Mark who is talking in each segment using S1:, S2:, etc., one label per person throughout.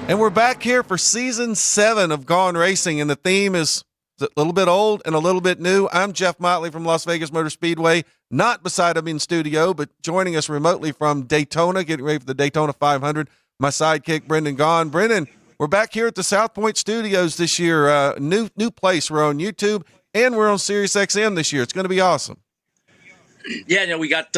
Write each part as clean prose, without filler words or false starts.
S1: And we're back here for season 7 of Gaughan Racing, and the theme is a little bit old and a little bit new. I'm Jeff Motley from Las Vegas Motor Speedway, not beside him in studio, but joining us remotely from Daytona, getting ready for the Daytona 500, my sidekick, Brendan Gaughan. Brendan, we're back here at the South Point Studios this year. New place. We're on YouTube, and we're on Sirius XM this year. It's going to be awesome.
S2: Yeah, we got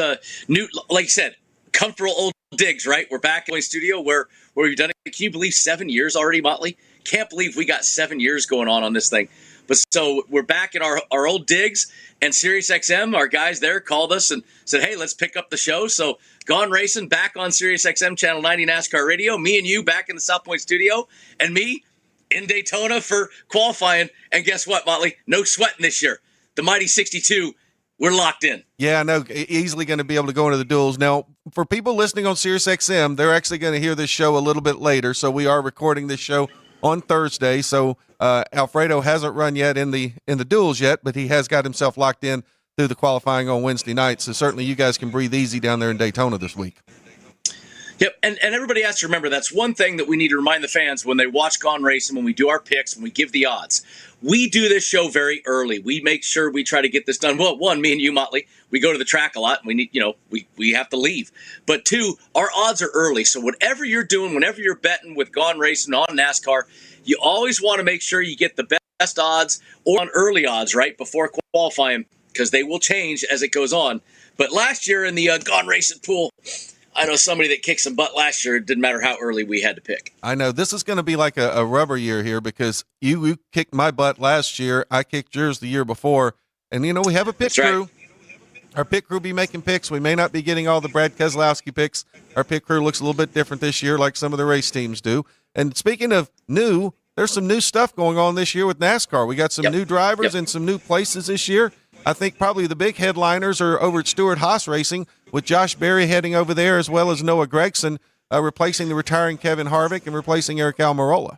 S2: new, like you said, comfortable old digs, right? We're back in the studio where we've done it. Can you believe 7 years already, Motley? Can't believe we got 7 years going on this thing. But so we're back in our old digs, and Sirius XM, our guys there called us and said, hey, let's pick up the show. So Gaughan Racing back on Sirius XM Channel 90 NASCAR Radio, me and you back in the South Point studio, and me in Daytona for qualifying. And guess what, Motley? No sweating this year. The Mighty 62, we're locked in.
S1: Yeah, I know. Easily going to be able to go into the duels. Now, for people listening on Sirius XM, they're actually going to hear this show a little bit later. So we are recording this show on Thursday. So Alfredo hasn't run yet in the duels yet, but he has got himself locked in through the qualifying on Wednesday night. So certainly you guys can breathe easy down there in Daytona this week.
S2: Yep, and everybody has to remember that's one thing that we need to remind the fans when they watch Gaughan Racing, when we do our picks, when we give the odds. We do this show very early. We make sure we try to get this done. Well, one, me and you, Motley, we go to the track a lot. And we need, we have to leave. But two, our odds are early. So whatever you're doing, whenever you're betting with Gaughan Racing on NASCAR, you always want to make sure you get the best odds or on early odds, right, before qualifying, because they will change as it goes on. But last year in the Gaughan Racing pool, I know somebody that kicked some butt last year. It didn't matter how early we had to pick.
S1: I know this is going to be like a rubber year here because you kicked my butt last year. I kicked yours the year before. And, we have a pit crew. Right. Our pit crew be making picks. We may not be getting all the Brad Keselowski picks. Our pit crew looks a little bit different this year like some of the race teams do. And speaking of new, there's some new stuff going on this year with NASCAR. We got some new drivers and some new places this year. I think probably the big headliners are over at Stewart-Haas Racing with Josh Berry heading over there, as well as Noah Gragson replacing the retiring Kevin Harvick and replacing Eric Almirola.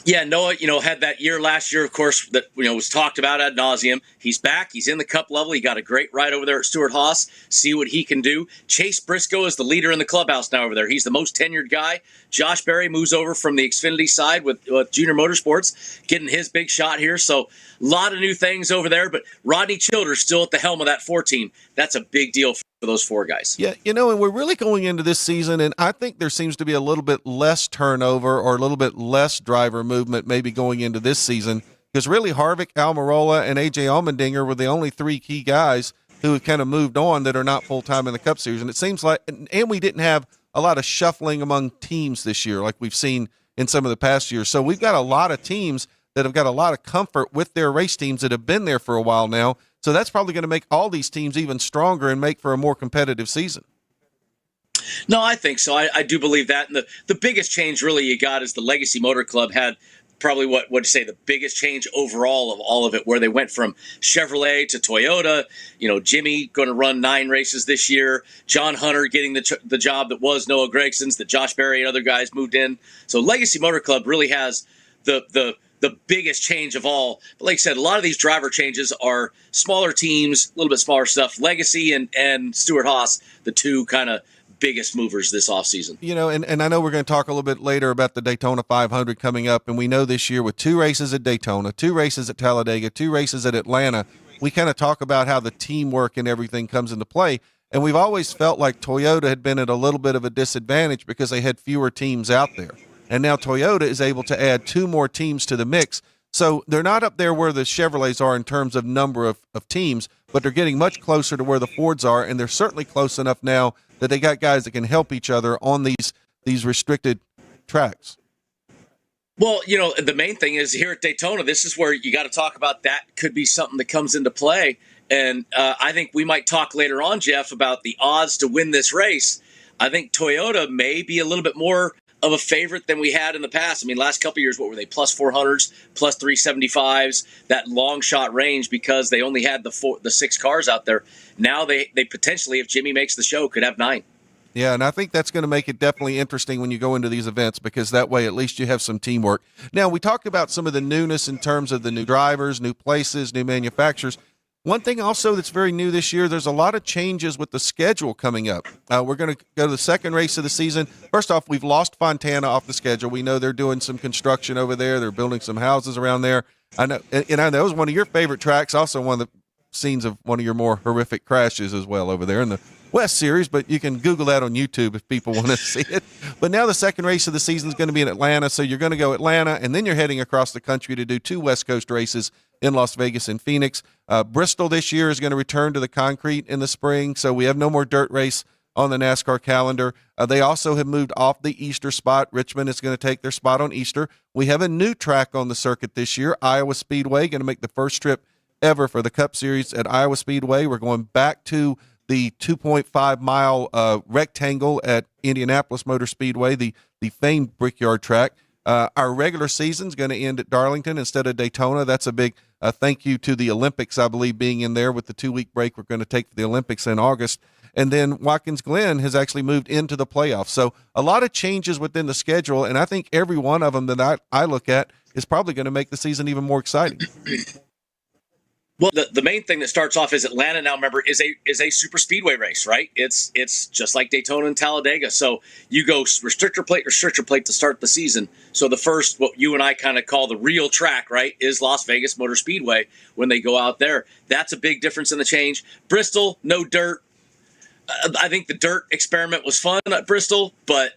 S2: Yeah, Noah, had that year last year, of course, that, was talked about ad nauseum. He's back. He's in the Cup level. He got a great ride over there at Stewart-Haas. See what he can do. Chase Briscoe is the leader in the clubhouse now over there. He's the most tenured guy. Josh Berry moves over from the Xfinity side with Junior Motorsports, getting his big shot here. So a lot of new things over there. But Rodney Childers still at the helm of that 4 team. That's a big deal for those 4 guys.
S1: Yeah, and we're really going into this season, and I think there seems to be a little bit less turnover or a little bit less driver movement maybe going into this season, because really Harvick, Almirola, and A.J. Allmendinger were the only 3 key guys who have kind of moved on that are not full-time in the Cup Series. And it seems like, and we didn't have a lot of shuffling among teams this year like we've seen in some of the past years. So we've got a lot of teams that have got a lot of comfort with their race teams that have been there for a while now. So that's probably going to make all these teams even stronger and make for a more competitive season.
S2: No, I think so. I do believe that. And the biggest change really you got is the Legacy Motor Club had probably what'd you say, the biggest change overall of all of it, where they went from Chevrolet to Toyota. Jimmy going to run 9 races this year. John Hunter getting the job that was Noah Gregson's, that Josh Berry and other guys moved in. So Legacy Motor Club really has the biggest change of all. But like I said, a lot of these driver changes are smaller teams, a little bit smaller stuff. Legacy and Stewart-Haas, the 2 kind of biggest movers this offseason.
S1: And I know we're going to talk a little bit later about the Daytona 500 coming up, and we know this year with 2 races at Daytona, 2 races at Talladega, 2 races at Atlanta, we kind of talk about how the teamwork and everything comes into play. And we've always felt like Toyota had been at a little bit of a disadvantage because they had fewer teams out there. And now Toyota is able to add 2 more teams to the mix. So they're not up there where the Chevrolets are in terms of number of teams, but they're getting much closer to where the Fords are, and they're certainly close enough now that they got guys that can help each other on these restricted tracks.
S2: Well, the main thing is here at Daytona, this is where you got to talk about that could be something that comes into play. And I think we might talk later on, Jeff, about the odds to win this race. I think Toyota may be a little bit more of a favorite than we had in the past. I mean, last couple of years, what were they? Plus 400s, plus 375s, that long shot range, because they only had the 6 cars out there. Now they potentially, if Jimmy makes the show, could have 9.
S1: Yeah, and I think that's going to make it definitely interesting when you go into these events, because that way at least you have some teamwork. Now, we talked about some of the newness in terms of the new drivers, new places, new manufacturers. One thing also that's very new this year, there's a lot of changes with the schedule coming up. We're going to go to the second race of the season. First off, we've lost Fontana off the schedule. We know they're doing some construction over there. They're building some houses around there. I know, and I know it was one of your favorite tracks, also one of the scenes of one of your more horrific crashes as well over there in the West Series, but you can Google that on YouTube if people want to see it. But now the second race of the season is going to be in Atlanta, so you're going to go Atlanta, and then you're heading across the country to do 2 West Coast races in Las Vegas and Phoenix. Bristol this year is going to return to the concrete in the spring, so we have no more dirt race on the NASCAR calendar. They also have moved off the Easter spot. Richmond is going to take their spot on Easter. We have a new track on the circuit this year, Iowa Speedway, going to make the first trip ever for the Cup Series at Iowa Speedway. We're going back to the 2.5-mile rectangle at Indianapolis Motor Speedway, the famed Brickyard track. Our regular season is going to end at Darlington instead of Daytona. That's a big thank you to the Olympics, I believe, being in there with the 2-week break we're going to take for the Olympics in August. And then Watkins Glen has actually moved into the playoffs. So a lot of changes within the schedule, and I think every one of them that I look at is probably going to make the season even more exciting.
S2: Well, the main thing that starts off is Atlanta now, remember, is a super speedway race, right? It's just like Daytona and Talladega. So you go restrictor plate to start the season. So the first, what you and I kind of call the real track, right, is Las Vegas Motor Speedway when they go out there. That's a big difference in the change. Bristol, no dirt. I think the dirt experiment was fun at Bristol, but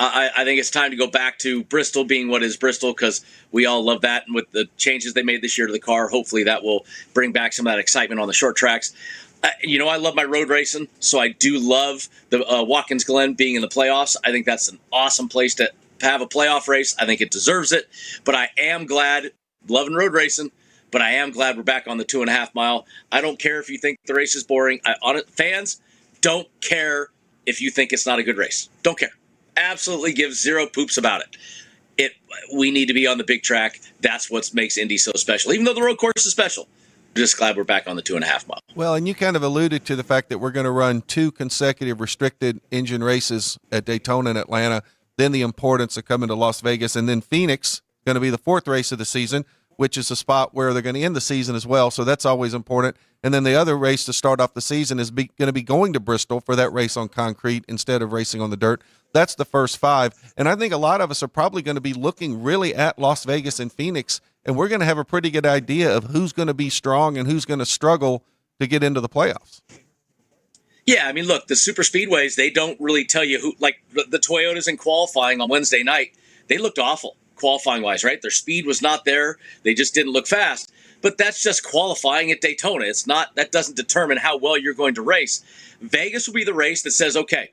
S2: I think it's time to go back to Bristol being what is Bristol, because we all love that. And with the changes they made this year to the car, hopefully that will bring back some of that excitement on the short tracks. I love my road racing, so I do love the Watkins Glen being in the playoffs. I think that's an awesome place to have a playoff race. I think it deserves it. But I am glad, loving road racing, but I am glad we're back on the 2.5 mile. I don't care if you think the race is boring. Fans don't care if you think it's not a good race. Don't care. Absolutely give zero poops about it. We need to be on the big track. That's what makes Indy so special. Even though the road course is special, I'm just glad we're back on the 2.5 mile.
S1: Well, and you kind of alluded to the fact that we're going to run 2 consecutive restricted engine races at Daytona and Atlanta, then the importance of coming to Las Vegas, and then Phoenix, going to be the 4th race of the season, which is a spot where they're going to end the season as well, so that's always important. And then the other race to start off the season is going to be going to Bristol for that race on concrete instead of racing on the dirt. That's the first 5. And I think a lot of us are probably going to be looking really at Las Vegas and Phoenix, and we're going to have a pretty good idea of who's going to be strong and who's going to struggle to get into the playoffs.
S2: Yeah, I mean, look, the super speedways, they don't really tell you who, like the Toyotas in qualifying on Wednesday night, they looked awful qualifying-wise, right? Their speed was not there. They just didn't look fast. But that's just qualifying at Daytona. That doesn't determine how well you're going to race. Vegas will be the race that says, okay,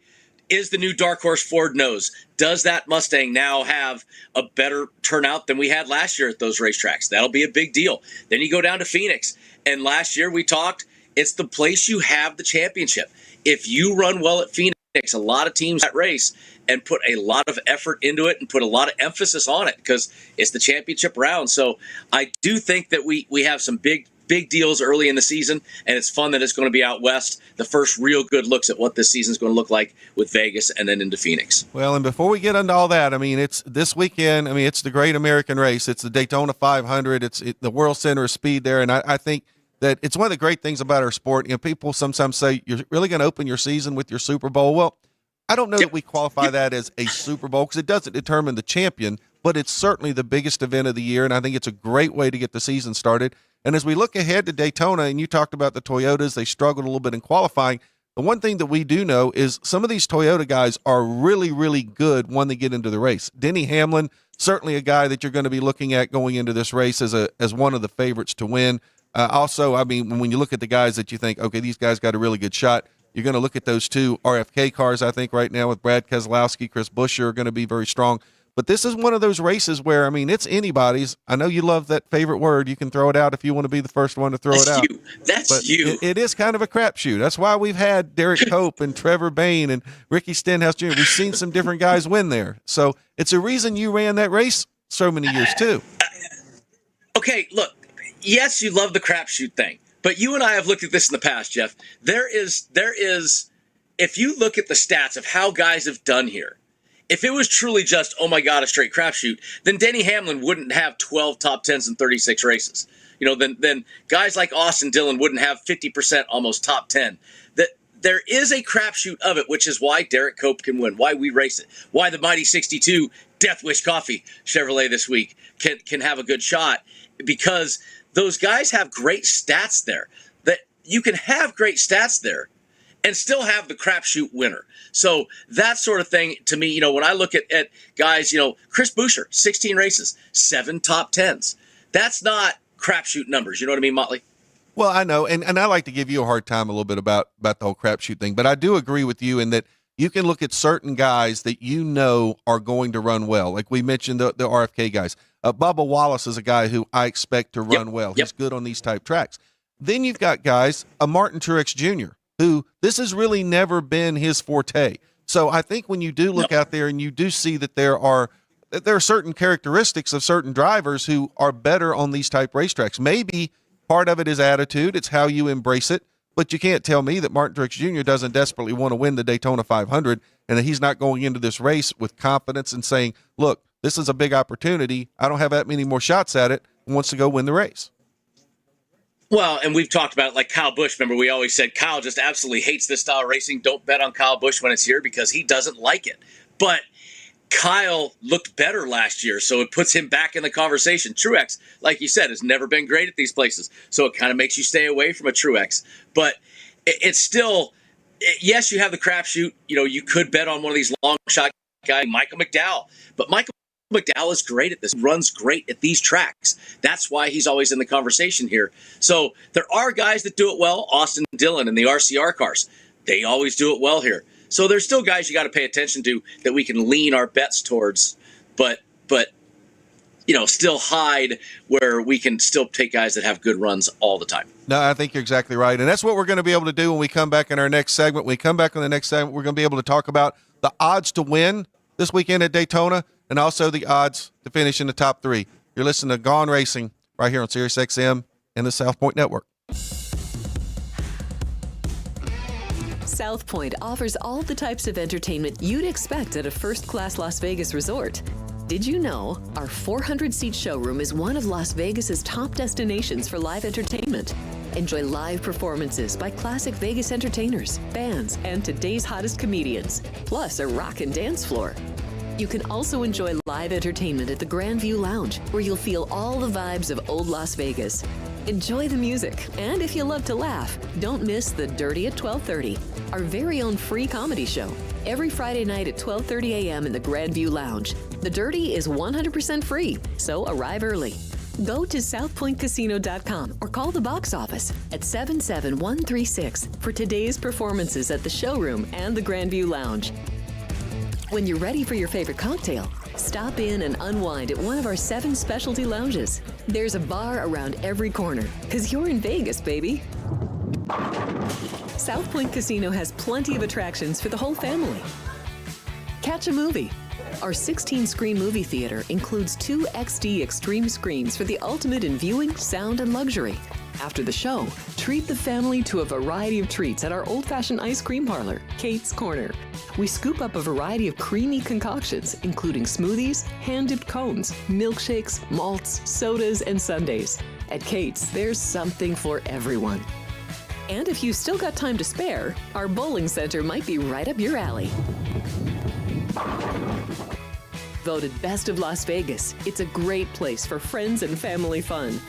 S2: is the new dark horse Ford nose? Does that Mustang now have a better turnout than we had last year at those racetracks? That'll be a big deal. Then you go down to Phoenix. And last year we talked, it's the place you have the championship. If you run well at Phoenix, a lot of teams that race and put a lot of effort into it and put a lot of emphasis on it because it's the championship round. So I do think that we have some big deals early in the season, and it's fun that it's going to be out west. The first real good looks at what this season is going to look like with Vegas and then into Phoenix.
S1: Well, and before we get into all that, I mean, it's this weekend. I mean, it's the Great American Race. It's the Daytona 500. It's the World Center of Speed there, and I think that it's one of the great things about our sport. People sometimes say, you're really going to open your season with your Super Bowl. Well, I don't know that we qualify that as a Super Bowl because it doesn't determine the champion, but it's certainly the biggest event of the year, and I think it's a great way to get the season started. And as we look ahead to Daytona, and you talked about the Toyotas, they struggled a little bit in qualifying. The one thing that we do know is some of these Toyota guys are really, really good when they get into the race. Denny Hamlin, certainly a guy that you're going to be looking at going into this race as one of the favorites to win. Also, I mean, when you look at the guys that you think, okay, these guys got a really good shot, you're going to look at those 2 RFK cars, I think, right now with Brad Keselowski, Chris Buescher are going to be very strong. But this is one of those races where, I mean, it's anybody's. I know you love that favorite word. You can throw it out if you want to be the first one to throw it out.
S2: That's you.
S1: It is kind of a crapshoot. That's why we've had Derek Cope and Trevor Bayne and Ricky Stenhouse Jr. We've seen some different guys win there. So it's a reason you ran that race so many years, too.
S2: Okay, look, yes, you love the crapshoot thing. But you and I have looked at this in the past, Jeff. There is, if you look at the stats of how guys have done here, if it was truly just, oh my God, a straight crapshoot, then Denny Hamlin wouldn't have 12 top 10s in 36 races. then guys like Austin Dillon wouldn't have 50% almost top 10. That there is a crapshoot of it, which is why Derek Cope can win, why we race it, why the Mighty 62 Death Wish Coffee Chevrolet this week can have a good shot, because those guys have great stats there. That you can have great stats there and still have the crapshoot winner. So that sort of thing, to me, when I look at guys, Chris Buescher, 16 races, 7 top 10s. That's not crapshoot numbers. You know what I mean, Motley?
S1: Well, I know, and I like to give you a hard time a little bit about the whole crapshoot thing, but I do agree with you in that you can look at certain guys that are going to run well. Like we mentioned the RFK guys. Bubba Wallace is a guy who I expect to run well. He's good on these type tracks. Then you've got guys, Martin Truex Jr., who this has really never been his forte. So I think when you do look out there and you do see that there are certain characteristics of certain drivers who are better on these type racetracks. Maybe part of it is attitude. It's how you embrace it. But you can't tell me that Martin Truex Jr. doesn't desperately want to win the Daytona 500 and that he's not going into this race with confidence and saying, look, this is a big opportunity. I don't have that many more shots at it, and wants to go win the race.
S2: Well, and we've talked about it, like Kyle Busch. Remember, we always said Kyle just absolutely hates this style of racing. Don't bet on Kyle Busch when it's here because he doesn't like it. But Kyle looked better last year, so it puts him back in the conversation. Truex, like you said, has never been great at these places, so it kind of makes you stay away from a Truex. But it's still, yes, you have the crapshoot. You could bet on one of these long shot guys, Michael McDowell. But Michael McDowell is great at this, runs great at these tracks. That's why he's always in the conversation here. So there are guys that do it well. Austin Dillon and the RCR cars, they always do it well here. So there's still guys you got to pay attention to that we can lean our bets towards, but still hide where we can still take guys that have good runs all the time.
S1: No, I think you're exactly right. And that's what we're going to be able to do when we come back in our next segment. When we come back on the next segment, we're going to be able to talk about the odds to win this weekend at Daytona and also the odds to finish in the top 3. You're listening to Gaughan Racing right here on Sirius XM and the South Point Network.
S3: South Point offers all the types of entertainment you'd expect at a first-class Las Vegas resort. Did you know our 400-seat showroom is one of Las Vegas's top destinations for live entertainment? Enjoy live performances by classic Vegas entertainers, bands, and today's hottest comedians, plus a rockin' dance floor. You can also enjoy live entertainment at the Grandview Lounge, where you'll feel all the vibes of old Las Vegas. Enjoy the music, and if you love to laugh, don't miss The Dirty at 12:30, our very own free comedy show, every Friday night at 12:30 a.m. in the Grandview Lounge. The Dirty is 100% free, so arrive early. Go to southpointcasino.com or call the box office at 77136 for today's performances at the showroom and the Grandview Lounge. When you're ready for your favorite cocktail, stop in and unwind at one of our 7 specialty lounges. There's a bar around every corner, because you're in Vegas, baby. South Point Casino has plenty of attractions for the whole family. Catch a movie. Our 16-screen movie theater includes 2 XD Extreme screens for the ultimate in viewing, sound, and luxury. After the show, treat the family to a variety of treats at our old-fashioned ice cream parlor, Kate's Corner. We scoop up a variety of creamy concoctions, including smoothies, hand-dipped cones, milkshakes, malts, sodas, and sundaes. At Kate's, there's something for everyone. And if you've still got time to spare, our bowling center might be right up your alley. Voted Best of Las Vegas, it's a great place for friends and family fun.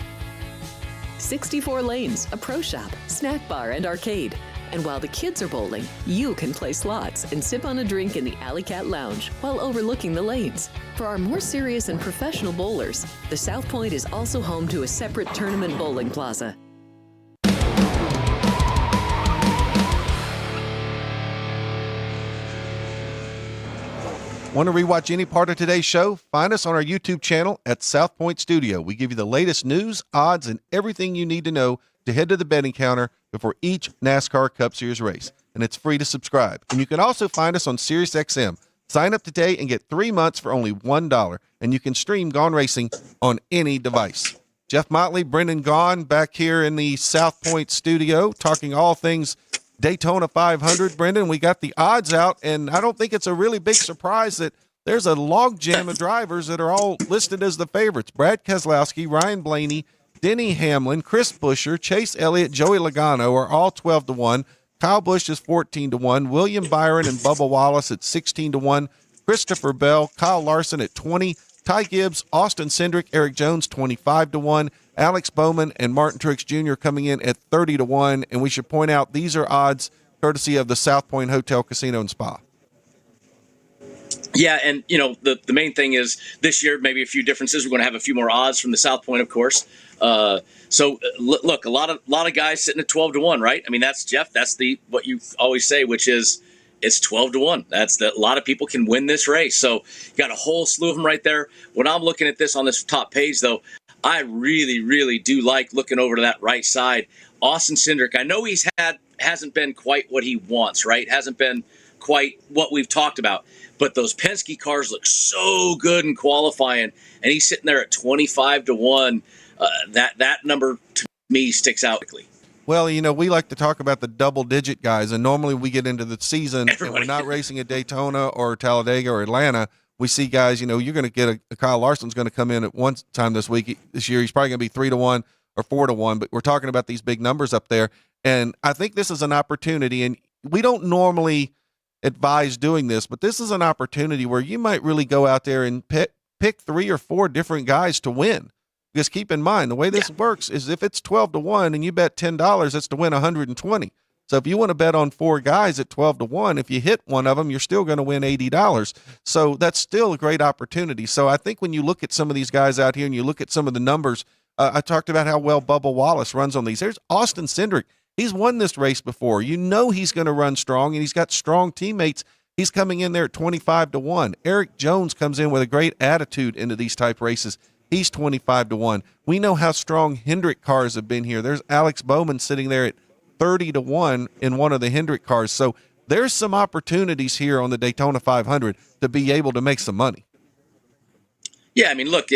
S3: 64 lanes, a pro shop, snack bar, and arcade. And while the kids are bowling, you can play slots and sip on a drink in the Alley Cat Lounge while overlooking the lanes. For our more serious and professional bowlers, the South Point is also home to a separate tournament bowling plaza.
S1: Want to rewatch any part of today's show? Find us on our YouTube channel at South Point Studio. We give you the latest news, odds, and everything you need to know to head to the betting counter before each NASCAR Cup Series race. And it's free to subscribe. And you can also find us on Sirius XM. Sign up today and get 3 months for only $1. And you can stream Gaughan Racing on any device. Jeff Motley, Brendan Gaughan back here in the South Point Studio talking all things Daytona 500. Brendan, we got the odds out, and I don't think it's a really big surprise that there's a log jam of drivers that are all listed as the favorites. Brad Keselowski, Ryan Blaney, Denny Hamlin, Chris Buescher, Chase Elliott, Joey Logano are all 12-1. Kyle Busch is 14-1. William Byron and Bubba Wallace at 16-1. Christopher Bell, Kyle Larson at 20. Ty Gibbs, Austin Cindric, Eric Jones 25-1. Alex Bowman and Martin Truex Jr. coming in at 30-1. And we should point out these are odds courtesy of the South Point Hotel, Casino, and Spa.
S2: Yeah, and the main thing is this year maybe a few differences. We're going to have a few more odds from the South Point, of course. Look, a lot of guys sitting at 12-1, right? I mean, that's Jeff. That's what you always say, which is it's 12-1. A lot of people can win this race. So you got a whole slew of them right there. When I'm looking at this on this top page, though, I really, really do like looking over to that right side. Austin Cindric. I know hasn't been quite what he wants, right? Hasn't been quite what we've talked about. But those Penske cars look so good in qualifying, and he's sitting there at 25-1. That number to me sticks out quickly.
S1: Well, we like to talk about the double-digit guys, and normally we get into the season and we're not racing at Daytona or Talladega or Atlanta. We see guys, you're going to get a Kyle Larson's going to come in at one time this year. He's probably going to be 3-1 or 4-1, but we're talking about these big numbers up there. And I think this is an opportunity, and we don't normally advise doing this, but this is an opportunity where you might really go out there and pick 3 or 4 different guys to win. Because keep in mind, the way this works is if it's 12-1 and you bet $10, that's to win 120. So if you want to bet on 4 guys at 12-1, if you hit one of them, you're still going to win $80. So that's still a great opportunity. So I think when you look at some of these guys out here and you look at some of the numbers, I talked about how well Bubba Wallace runs on these. There's Austin Cindric. He's won this race before. He's going to run strong, and he's got strong teammates. He's coming in there at 25-1. Eric Jones comes in with a great attitude into these type races. He's 25-1. We know how strong Hendrick cars have been here. There's Alex Bowman sitting there at 30-1 in one of the Hendrick cars. So there's some opportunities here on the Daytona 500 to be able to make some money.
S2: Yeah, I mean, look,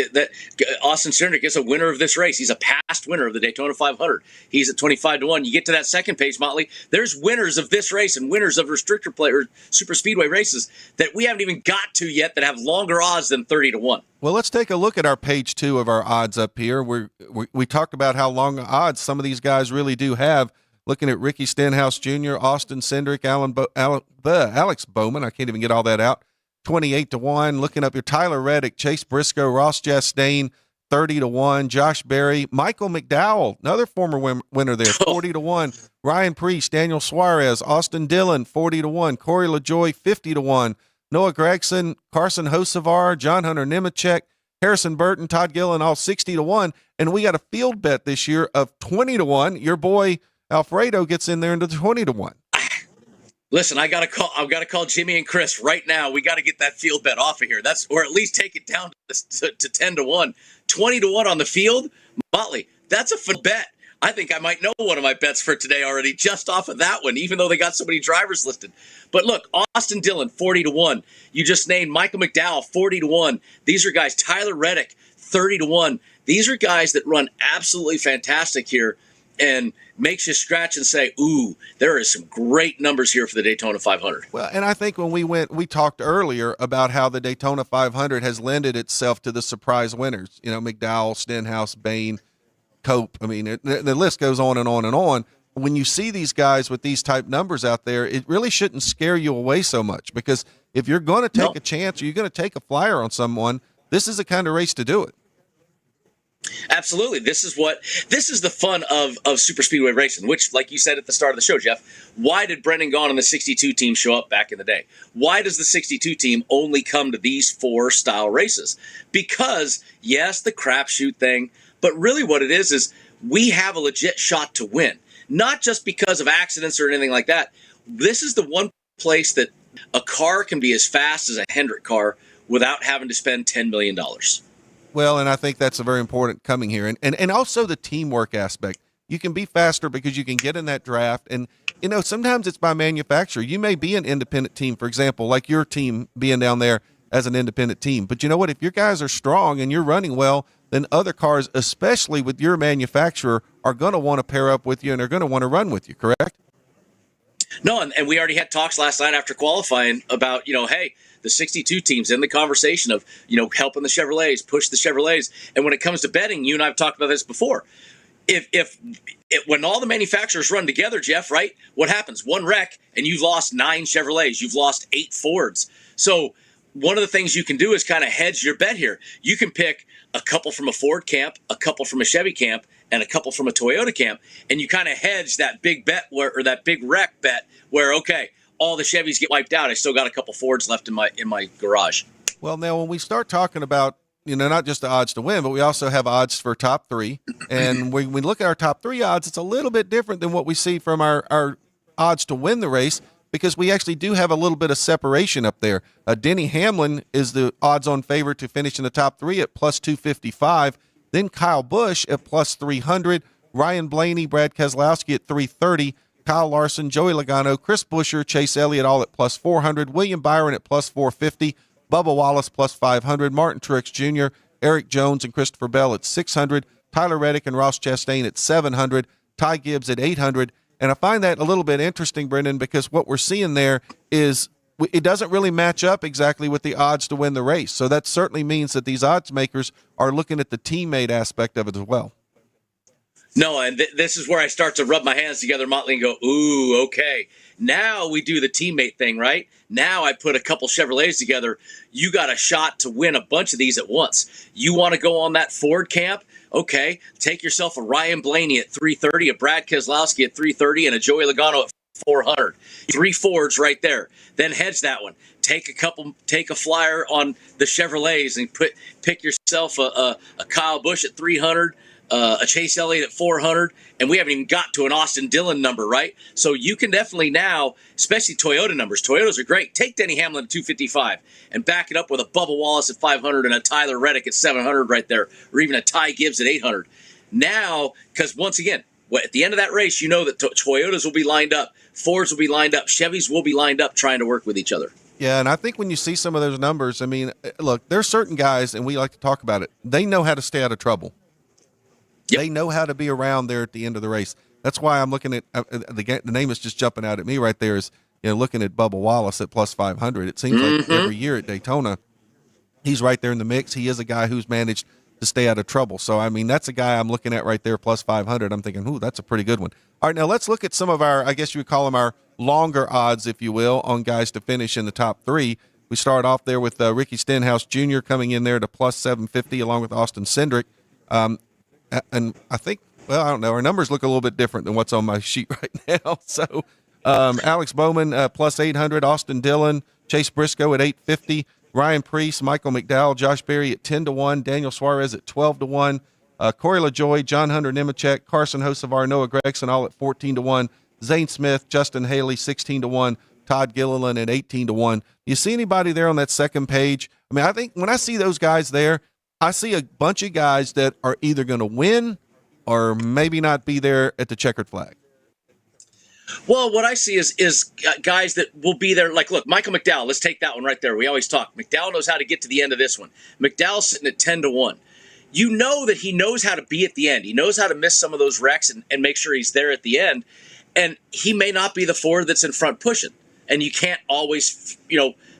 S2: Austin Cindric is a winner of this race. He's a past winner of the Daytona 500. He's at 25-1. You get to that second page, Motley, there's winners of this race and winners of restrictor play or super speedway races that we haven't even got to yet that have longer odds than 30-1.
S1: Well, let's take a look at our page 2 of our odds up here. We talked about how long odds some of these guys really do have. Looking at Ricky Stenhouse Jr., Austin Cindric, Alex Bowman, I can't even get all that out. 28-1. Looking up here, Tyler Reddick, Chase Briscoe, Ross Chastain, 30-1. Josh Berry, Michael McDowell, another former winner there, 40-1. Ryan Preece, Daniel Suarez, Austin Dillon, 40-1. Corey LaJoie, 50-1. Noah Gragson, Carson Hocevar, John Hunter Nemechek, Harrison Burton, Todd Gillen, all 60-1. And we got a field bet this year of 20-1. Your boy Alfredo gets in there into 20-1.
S2: Listen, I've got to call Jimmy and Chris right now. We got to get that field bet off of here. Or at least take it down to 10-1, 20-1 on the field. Motley, that's a fun bet. I think I might know one of my bets for today already just off of that one, even though they got so many drivers listed. But look, Austin Dillon, 40-1. You just named Michael McDowell, 40-1. These are guys, Tyler Reddick, 30-1. These are guys that run absolutely fantastic here and makes you scratch and say, ooh, there is some great numbers here for the Daytona 500.
S1: Well, and I think when we talked earlier about how the Daytona 500 has lended itself to the surprise winners. McDowell, Stenhouse, Bain, Cope. I mean, the list goes on and on and on. When you see these guys with these type numbers out there, it really shouldn't scare you away so much, because if you're going to take a chance or you're going to take a flyer on someone, this is the kind of race to do it.
S2: Absolutely. This is the fun of super speedway racing, which, like you said at the start of the show, Jeff, why did Brendan Gaughan and the 62 team show up back in the day? Why does the 62 team only come to these 4 style races? Because, yes, the crapshoot thing, but really what it is we have a legit shot to win, not just because of accidents or anything like that. This is the one place that a car can be as fast as a Hendrick car without having to spend $10 million.
S1: Well, and I think that's a very important coming here. And also the teamwork aspect. You can be faster because you can get in that draft. And, sometimes it's by manufacturer. You may be an independent team, for example, like your team being down there as an independent team. But you know what? If your guys are strong and you're running well, then other cars, especially with your manufacturer, are going to want to pair up with you and are going to want to run with you, correct?
S2: No, and we already had talks last night after qualifying about, hey, the 62 teams in the conversation of, helping the Chevrolets, push the Chevrolets. And when it comes to betting, you and I have talked about this before. If when all the manufacturers run together, Jeff, right, what happens? One wreck and you've lost 9 Chevrolets, you've lost 8 Fords. So one of the things you can do is kind of hedge your bet here. You can pick a couple from a Ford camp, a couple from a Chevy camp, and a couple from a Toyota camp, and you kind of hedge that big bet or that big wreck bet where, okay, all the Chevys get wiped out. I still got a couple Fords left in my garage.
S1: Well, now when we start talking about, not just the odds to win, but we also have odds for top 3. And when we look at our top 3 odds, it's a little bit different than what we see from our odds to win the race, because we actually do have a little bit of separation up there. Denny Hamlin is the odds-on favorite to finish in the top 3 at plus 255. Then Kyle Busch at plus 300. Ryan Blaney, Brad Keselowski at 330. Kyle Larson, Joey Logano, Chris Buescher, Chase Elliott all at plus 400. William Byron at plus 450. Bubba Wallace plus 500. Martin Truex Jr., Eric Jones, and Christopher Bell at 600. Tyler Reddick and Ross Chastain at 700. Ty Gibbs at 800. And I find that a little bit interesting, Brendan, because what we're seeing there is it doesn't really match up exactly with the odds to win the race. So that certainly means that these odds makers are looking at the teammate aspect of it as well.
S2: No, and this is where I start to rub my hands together, Motley, and go, ooh, okay. Now we do the teammate thing, right? Now I put a couple Chevrolets together. You got a shot to win a bunch of these at once. You want to go on that Ford camp? Okay, take yourself a Ryan Blaney at 330, a Brad Keselowski at 330, and a Joey Logano at 400. 3 Fords right there. Then hedge that one. Take a flyer on the Chevrolets and pick yourself a Kyle Busch at 300, a Chase Elliott at 400, and we haven't even got to an Austin Dillon number, right? So you can definitely now, especially Toyota numbers. Toyotas are great. Take Denny Hamlin at 255 and back it up with a Bubba Wallace at 500 and a Tyler Reddick at 700 right there, or even a Ty Gibbs at 800. Now, because once again, at the end of that race, you know that Toyotas will be lined up, Fords will be lined up, Chevys will be lined up trying to work with each other.
S1: Yeah, and I think when you see some of those numbers, I mean, look, there's certain guys, and we like to talk about it, they know how to stay out of trouble. Yep. They know how to be around there at the end of the race. That's why I'm looking at the name is just jumping out at me right there is, looking at Bubba Wallace at plus 500. It seems like every year at Daytona, he's right there in the mix. He is a guy who's managed to stay out of trouble. So, I mean, that's a guy I'm looking at right there, plus 500. I'm thinking, ooh, that's a pretty good one. All right, now let's look at some of our, I guess you would call them our longer odds, if you will, on guys to finish in the top 3. We start off there with Ricky Stenhouse Jr. coming in there to plus 750 along with Austin Cindric. And I think, well, I don't know, our numbers look a little bit different than what's on my sheet right now. So Alex Bowman plus 800, Austin Dillon, Chase Briscoe at 850, Ryan Preece, Michael McDowell, Josh Berry at 10-1, Daniel Suarez at 12-1, Corey LaJoie, John Hunter Nemechek, Carson Hocevar, Noah Gragson all at 14-1, Zane Smith, Justin Haley 16-1, Todd Gilliland at 18-1. You see anybody there on that second page? I mean, I think when I see those guys there, I see a bunch of guys that are either going to win or maybe not be there at the checkered flag.
S2: Well, what I see is guys that will be there. Like, look, Michael McDowell, let's take that one right there. We always talk. McDowell knows how to get to the end of this one. McDowell's sitting at 10-1. You know that he knows how to be at the end. He knows how to miss some of those wrecks and make sure he's there at the end. And he may not be the Ford that's in front pushing. And you can't always,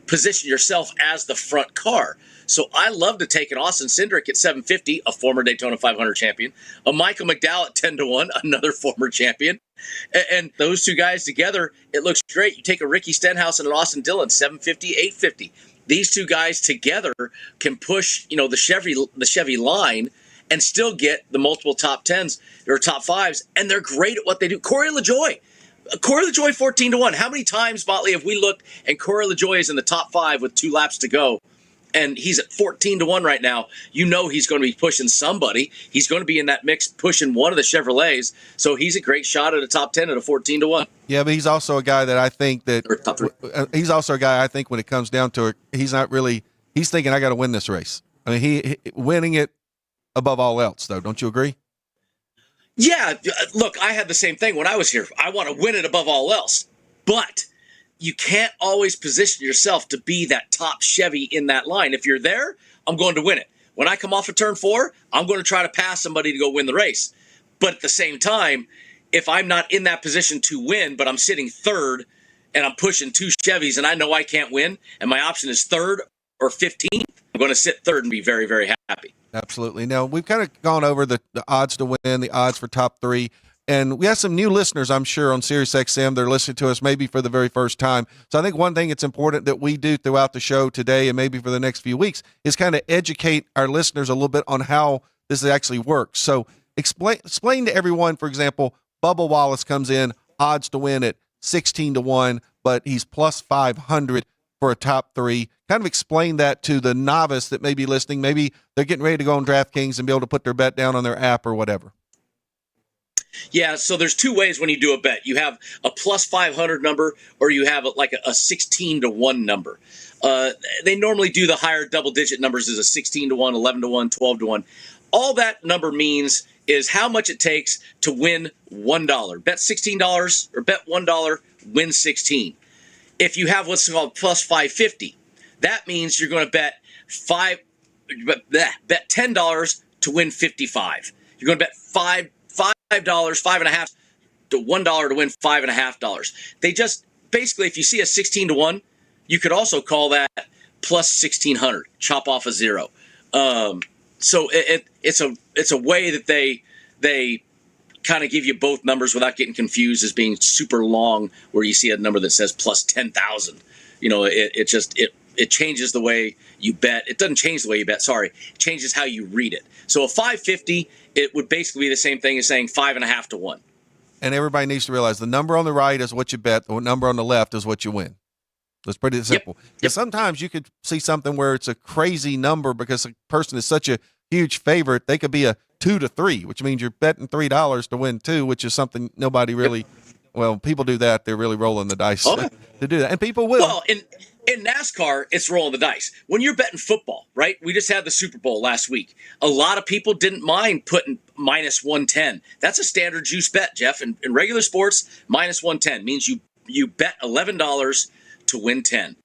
S2: position yourself as the front car. So I love to take an Austin Cindric at 750, a former Daytona 500 champion, a Michael McDowell at 10-1, another former champion. And those two guys together, it looks great. You take a Ricky Stenhouse and an Austin Dillon, 750, 850. These two guys together can push, the Chevy line and still get the multiple top 10s or top 5s, and they're great at what they do. Corey LaJoie, 14-1. How many times, Motley, have we looked and Corey LaJoie is in the top 5 with 2 laps to go? And he's at 14-1 right now. You know he's going to be pushing somebody. He's going to be in that mix pushing one of the Chevrolets. So he's a great shot at a top 10 at a 14-1.
S1: Yeah, but he's also a guy that I think that he's also a guy I think when it comes down to it, he's not really – he's thinking I got to win this race. I mean, he winning it above all else, though. Don't you agree?
S2: Yeah. Look, I had the same thing when I was here. I want to win it above all else. But – you can't always position yourself to be that top Chevy in that line. If you're there, I'm going to win it. When I come off of turn 4, I'm going to try to pass somebody to go win the race. But at the same time, if I'm not in that position to win, but I'm sitting third and I'm pushing 2 Chevys and I know I can't win, and my option is 3rd or 15th, I'm going to sit 3rd and be very, very happy.
S1: Absolutely. Now, we've kind of gone over the odds to win, the odds for top 3, and we have some new listeners, I'm sure, on SiriusXM. They're listening to us maybe for the very first time. So I think one thing it's important that we do throughout the show today and maybe for the next few weeks is kind of educate our listeners a little bit on how this actually works. So explain to everyone, for example, Bubba Wallace comes in, odds to win at 16-1, but he's plus 500 for a top 3. Kind of explain that to the novice that may be listening. Maybe they're getting ready to go on DraftKings and be able to put their bet down on their app or whatever.
S2: Yeah, so there's 2 ways when you do a bet. You have a plus 500 number, or you have like a 16-1 number. They normally do the higher double-digit numbers as a 16-1, 11-1, 12-1. All that number means is how much it takes to win $1. Bet $16 or bet $1, win 16. If you have what's called plus 550, that means you're going to bet $10 to win 55. You're going to bet $5, $5.50 to $1 to win $5.50. They just basically, if you see a 16-1, you could also call that plus 1600. Chop off a 0. So it's a way that they kind of give you both numbers without getting confused as being super long, where you see a number that says plus 10,000. It changes the way you bet. It doesn't change the way you bet. Sorry, it changes how you read it. So a 550, it would basically be the same thing as saying 5.5 to 1.
S1: And everybody needs to realize the number on the right is what you bet. The number on the left is what you win. It's pretty simple. Because sometimes you could see something where it's a crazy number because a person is such a huge favorite. They could be a 2-3, which means you're betting $3 to win 2, which is something nobody really. Well, people do that. They're really rolling the dice to do that, and people will.
S2: Well, in NASCAR, it's rolling the dice. When you're betting football, right? We just had the Super Bowl last week. A lot of people didn't mind putting minus 110. That's a standard juice bet, Jeff. In regular sports, minus 110 means you bet $11 to win 10.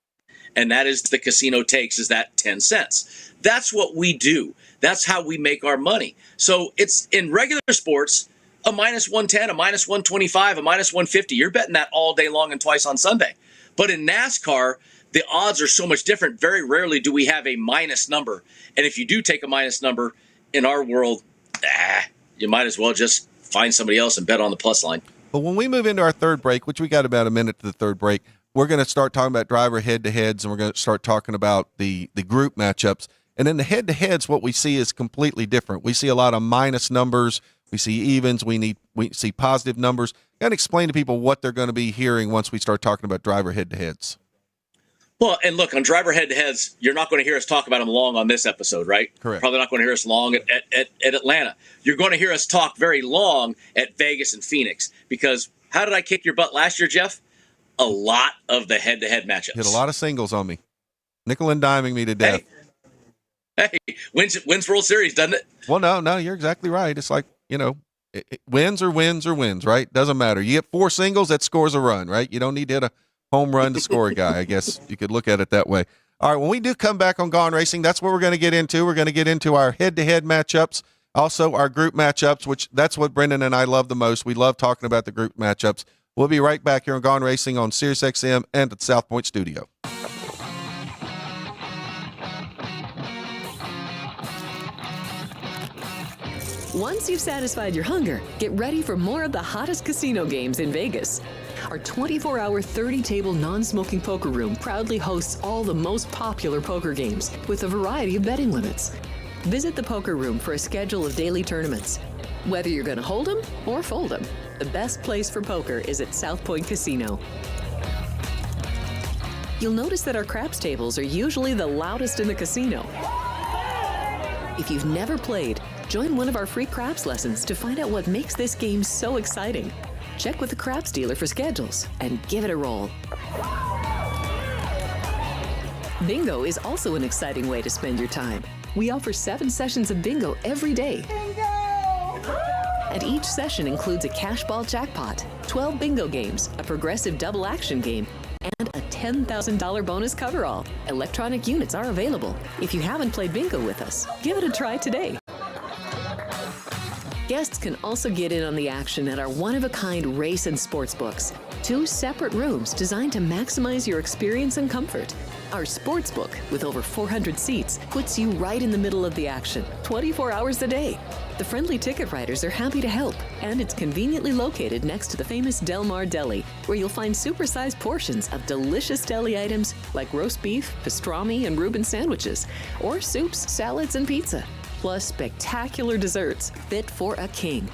S2: And that is the casino takes is that 10 cents. That's what we do. That's how we make our money. So it's in regular sports, a minus 110, a minus 125, a minus 150. You're betting that all day long and twice on Sunday. But in NASCAR, the odds are so much different. Very rarely do we have a minus number. And if you do take a minus number in our world, you might as well just find somebody else and bet on the plus line.
S1: But when we move into our third break, which we got about a minute to the third break, we're going to start talking about driver head-to-heads, and we're going to start talking about the group matchups. And then the head-to-heads, what we see is completely different. We see a lot of minus numbers. We see evens. We see positive numbers. Kind of explain to people what they're going to be hearing once we start talking about driver head-to-heads.
S2: Well, and look, on driver head-to-heads, you're not going to hear us talk about them long on this episode, right?
S1: Correct.
S2: Probably not going to hear us long at Atlanta. You're going to hear us talk very long at Vegas and Phoenix, because how did I kick your butt last year, Jeff? A lot of the head-to-head matchups.
S1: Hit a lot of singles on me. Nickel and diming me to death.
S2: Hey, wins World Series, doesn't it?
S1: Well, no, you're exactly right. It's like, wins or wins or wins, right? Doesn't matter. You get 4 singles, that scores a run, right? You don't need to hit a home run to score a guy. I guess you could look at it that way. All right, when we do come back on Gaughan Racing, that's what we're going to get into. We're going to get into our head-to-head matchups, also our group matchups, which that's what Brendan and I love the most. We love talking about the group matchups. We'll be right back here on Gaughan Racing on SiriusXM and at the South Point studio.
S3: Once you've satisfied your hunger, get ready for more of the hottest casino games in Vegas. Our 24-hour, 30-table non-smoking poker room proudly hosts all the most popular poker games with a variety of betting limits. Visit the poker room for a schedule of daily tournaments. Whether you're going to hold 'em or fold 'em, the best place for poker is at South Point Casino. You'll notice that our craps tables are usually the loudest in the casino. If you've never played, join one of our free craps lessons to find out what makes this game so exciting. Check with the craps dealer for schedules and give it a roll. Bingo is also an exciting way to spend your time. We offer 7 sessions of bingo every day. Bingo! And each session includes a cash ball jackpot, 12 bingo games, a progressive double action game, and a $10,000 bonus coverall. Electronic units are available. If you haven't played bingo with us, give it a try today. Guests can also get in on the action at our one-of-a-kind Racin sportsbooks. 2 separate rooms designed to maximize your experience and comfort. Our sportsbook, with over 400 seats, puts you right in the middle of the action, 24 hours a day. The friendly ticket writers are happy to help, and it's conveniently located next to the famous Del Mar Deli, where you'll find supersized portions of delicious deli items like roast beef, pastrami, and Reuben sandwiches, or soups, salads, and pizza, plus spectacular desserts fit for a king.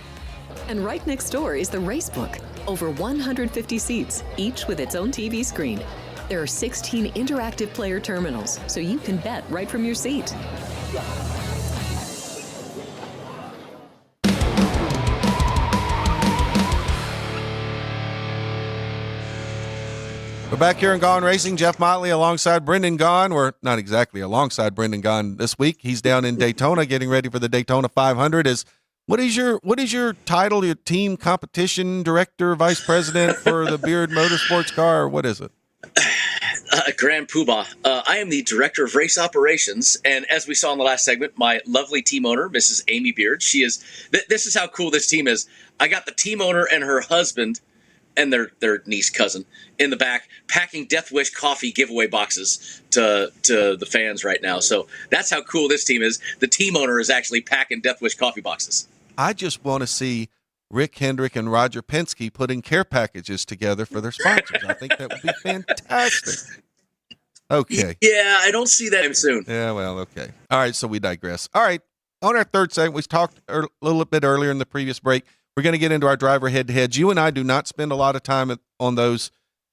S3: And right next door is the Racebook, over 150 seats, each with its own TV screen. There are 16 interactive player terminals, so you can bet right from your seat.
S1: We're back here in Gaughan Racing. Jeff Motley alongside Brendan Gaughan. We're not exactly alongside Brendan Gaughan this week. He's down in Daytona getting ready for the Daytona 500. What is your title, your team competition director, vice president for the Beard Motorsports car, or what is it?
S2: Grand Poobah. I am the director of race operations, and as we saw in the last segment, my lovely team owner, Mrs. Amy Beard, she is. This is how cool this team is. I got the team owner and her husband and their niece cousin in the back packing Death Wish coffee giveaway boxes to the fans right now. So that's how cool this team is. The team owner is actually packing Death Wish coffee boxes.
S1: I just want to see Rick Hendrick and Roger Penske putting care packages together for their sponsors. I think that would be fantastic. Okay.
S2: Yeah, I don't see that soon.
S1: Yeah, well, okay. All right, so we digress. All right, on our third segment, we talked a little bit earlier in the previous break. We're going to get into our driver head-to-heads. You and I do not spend a lot of time on those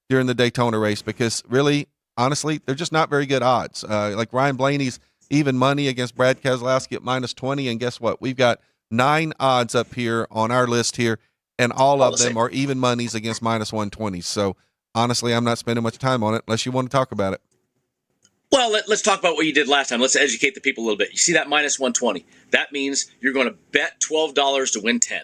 S1: during the Daytona race because really, honestly, they're just not very good odds. Like Ryan Blaney's even money against Brad Keselowski at -20, and guess what? We've got 9 odds up here on our list here, and all of them are even monies against -120. So honestly, I'm not spending much time on it unless you want to talk about it.
S2: Well, let's talk about what you did last time. Let's educate the people a little bit. You see that -120? That means you're going to bet $12 to win 10.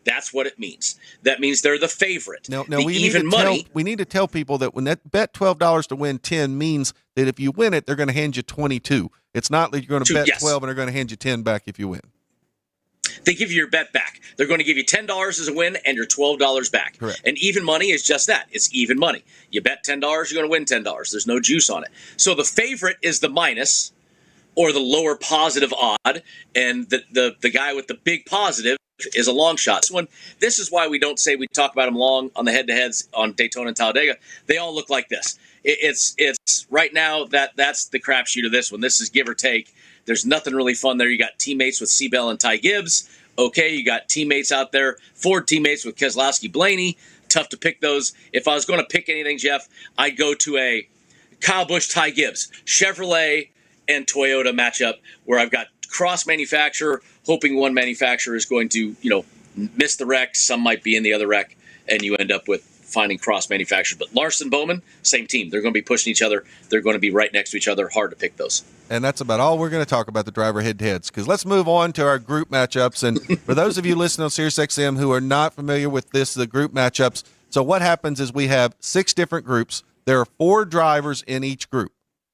S2: That's what it means. That means they're the favorite.
S1: No, we need to tell people that when that bet $12 to win 10 means that if you win it, they're going to hand you 22. It's not that you're going to bet 12 and they're going to hand you 10 back if you win.
S2: They give you your bet back. They're going to give you $10 as a win and your $12 back.
S1: Correct.
S2: And even money is just that. It's even money. You bet $10, you're going to win $10. There's no juice on it. So the favorite is the minus or the lower positive odd, and the guy with the big positive is a long shot. This is why we don't say we talk about them long on the head-to-heads on Daytona and Talladega. They all look like this. It's right now that's the crapshoot of this one. This is give or take. There's nothing really fun there. You got teammates with Seabell and Ty Gibbs. Okay, you got teammates out there, Ford teammates with Keselowski, Blaney. Tough to pick those. If I was going to pick anything, Jeff, I'd go to a Kyle Busch, Ty Gibbs, Chevrolet and Toyota matchup where I've got cross manufacturer, hoping one manufacturer is going to, miss the wreck. Some might be in the other wreck, and you end up with finding cross manufacturers. But Larson, Bowman, same team. They're going to be pushing each other. They're going to be right next to each other. Hard to pick those.
S1: And that's about all we're going to talk about the driver head-to-heads, because let's move on to our group matchups. And for those of you listening on SiriusXM who are not familiar with the group matchups, so what happens is we have 6 different groups. There are 4 drivers in each group,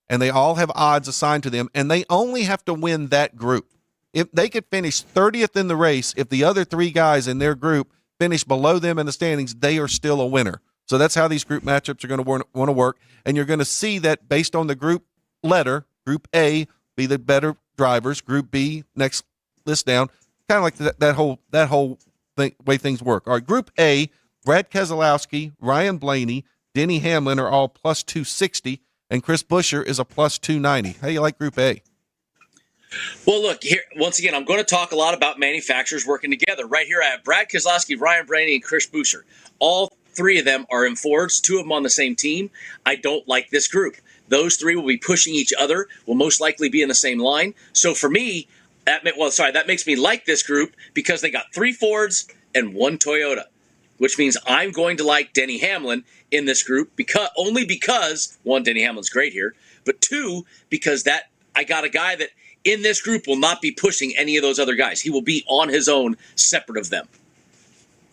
S1: and they all have odds assigned to them, and they only have to win that group. If they could finish 30th in the race, if the other 3 guys in their group finish below them in the standings, they are still a winner. So that's how these group matchups are going to want to work. And you're going to see that based on the group letter, Group A be the better drivers, Group B next list down, kind of like that whole thing, way things work. All right, Group A, Brad Keselowski, Ryan Blaney, Denny Hamlin are all plus 260, and Chris Buescher is a plus 290. How do you like Group A?
S2: Well, look, here once again, I'm going to talk a lot about manufacturers working together. Right here, I have Brad Keselowski, Ryan Blaney, and Chris Buescher. All 3 of them are in Fords, 2 of them on the same team. I don't like this group. Those 3 will be pushing each other, will most likely be in the same line. So for me, that makes me like this group because they got 3 Fords and 1 Toyota, which means I'm going to like Denny Hamlin in this group only because, 1, Denny Hamlin's great here, but 2, because I got a guy that in this group will not be pushing any of those other guys. He will be on his own, separate of them.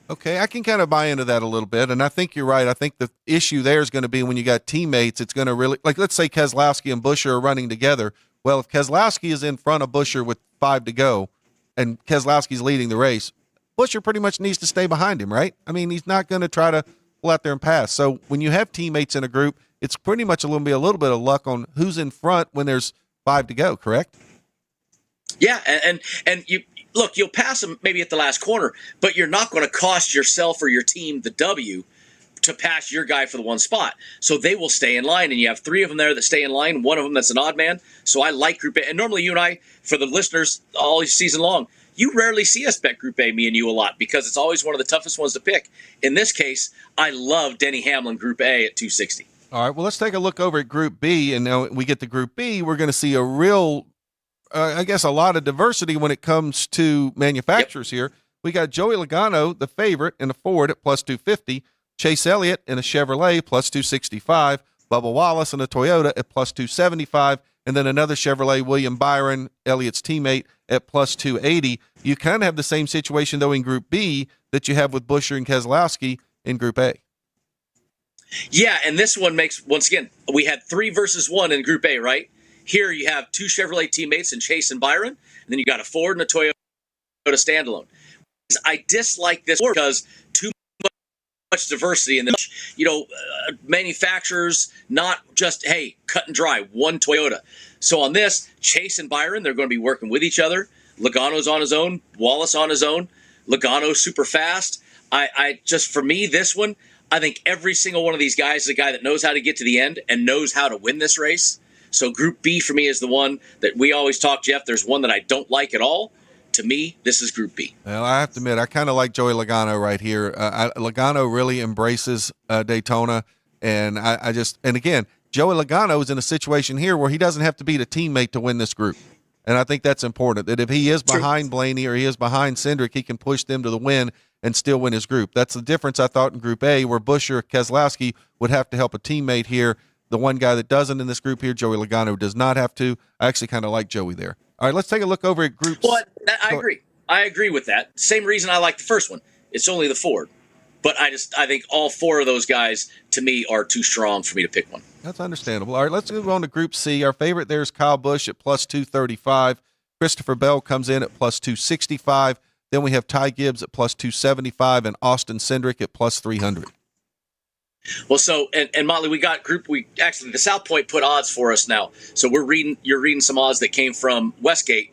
S1: Okay, I can kind of buy into that a little bit, and I think you're right. I think the issue there is going to be when you got teammates, it's going to really, like let's say Keselowski and Buescher are running together. Well, if Keselowski is in front of Buescher with 5 to go and Keselowski's leading the race, Buescher pretty much needs to stay behind him, right? I mean, he's not going to try to pull out there and pass. So when you have teammates in a group, it's pretty much going to be a little bit of luck on who's in front when there's 5 to go, correct?
S2: Yeah, and you look, you'll pass them maybe at the last corner, but you're not going to cost yourself or your team the W to pass your guy for the one spot. So they will stay in line, and you have 3 of them there that stay in line, one of them that's an odd man. So I like Group A. And normally you and I, for the listeners all season long, you rarely see us bet Group A, me and you, a lot, because it's always one of the toughest ones to pick. In this case, I love Denny Hamlin Group A at 260.
S1: All right, well, let's take a look over at Group B, and now we get to Group B. We're going to see a real, I guess, a lot of diversity when it comes to manufacturers here. We got Joey Logano, the favorite, in a Ford at plus 250, Chase Elliott in a Chevrolet plus 265, Bubba Wallace in a Toyota at plus 275, and then another Chevrolet, William Byron, Elliott's teammate, at plus 280. You kind of have the same situation, though, in Group B that you have with Buescher and Keselowski in Group A.
S2: Yeah, and this one makes, once again, we had 3 versus 1 in Group A, right? Here you have 2 Chevrolet teammates in Chase and Byron, and then you got a Ford and a Toyota standalone. I dislike this because too much diversity in the manufacturers, not just, hey, cut and dry, one Toyota. So on this, Chase and Byron, they're going to be working with each other. Logano's on his own, Wallace on his own. Logano's super fast. I just, for me, this one, I think every single one of these guys is a guy that knows how to get to the end and knows how to win this race. So Group B for me is the one that we always talk, Jeff. There's one that I don't like at all. To me, this is Group B.
S1: Well, I have to admit, I kind of like Joey Logano right here. Logano really embraces Daytona, and and again, Joey Logano is in a situation here where he doesn't have to beat a teammate to win this group. And I think that's important, that if he is behind Blaney or he is behind Cindric, he can push them to the win and still win his group. That's the difference, I thought, in Group A, where Buescher or Keselowski would have to help a teammate here. The one guy that doesn't in this group here, Joey Logano, does not have to. I actually kind of like Joey there. All right, let's take a look over at groups.
S2: Well, I agree. I agree with that. Same reason I like the first one. It's only the Ford. But I think all 4 of those guys, to me, are too strong for me to pick one.
S1: That's understandable. All right, let's move on to Group C. Our favorite there is Kyle Busch at plus 235. Christopher Bell comes in at plus 265. Then we have Ty Gibbs at plus 275 and Austin Cindric at plus 300.
S2: Well, so and Motley, the South Point put odds for us now. So you're reading some odds that came from Westgate.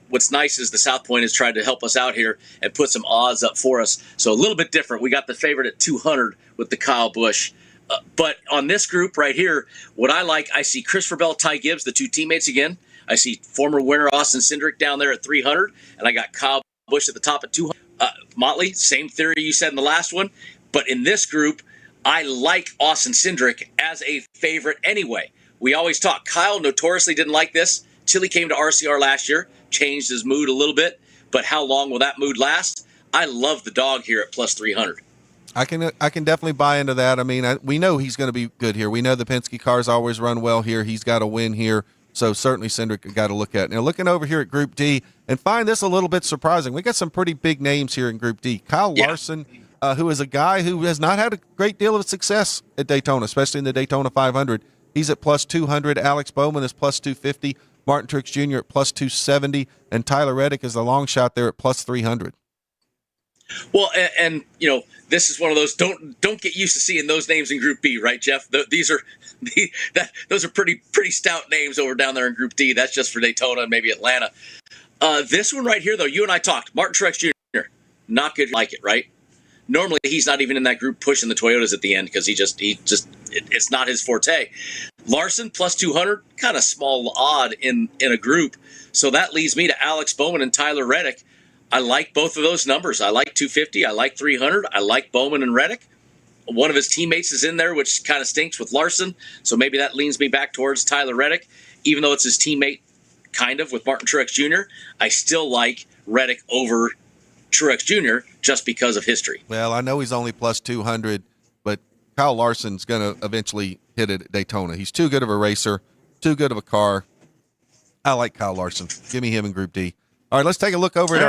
S2: What's nice is the South Point has tried to help us out here and put some odds up for us. So a little bit different. We got the favorite at 200 with the Kyle Busch. But on this group right here, what I see Christopher Bell, Ty Gibbs, the 2 teammates again. I see former winner Austin Cindric down there at 300, and I got Kyle Busch at the top at 200. Motley, same theory you said in the last one. But in this group, I like Austin Cindric as a favorite anyway. We always talk. Kyle notoriously didn't like this till he came to RCR last year, changed his mood a little bit. But how long will that mood last? I love the dog here at plus 300.
S1: I can definitely buy into that. I mean, we know he's going to be good here. We know the Penske cars always run well here. He's got a win here. So certainly Cindric got to look at. Now looking over here at Group D and find this a little bit surprising. We got some pretty big names here in Group D. Kyle Larson, who is a guy who has not had a great deal of success at Daytona, especially in the Daytona 500. He's at plus 200. Alex Bowman is plus 250. Martin Truex Jr. at plus 270. And Tyler Reddick is the long shot there at plus 300.
S2: Well, and this is one of those don't get used to seeing those names in Group B, right, Jeff? Those are pretty stout names over down there in Group D. That's just for Daytona and maybe Atlanta. This one right here, though, you and I talked. Martin Truex Jr. Not good, like it, right? Normally, he's not even in that group pushing the Toyotas at the end because it's not his forte. Larson plus 200, kind of small odd in a group. So that leads me to Alex Bowman and Tyler Reddick. I like both of those numbers. I like 250. I like 300. I like Bowman and Reddick. One of his teammates is in there, which kind of stinks with Larson. So maybe that leans me back towards Tyler Reddick. Even though it's his teammate, kind of, with Martin Truex Jr., I still like Reddick over Truex Jr. just because of history.
S1: Well, I know he's only plus 200, but Kyle Larson's going to eventually hit it at Daytona. He's too good of a racer, too good of a car. I like Kyle Larson. Give me him in Group D. All right, let's take a look over at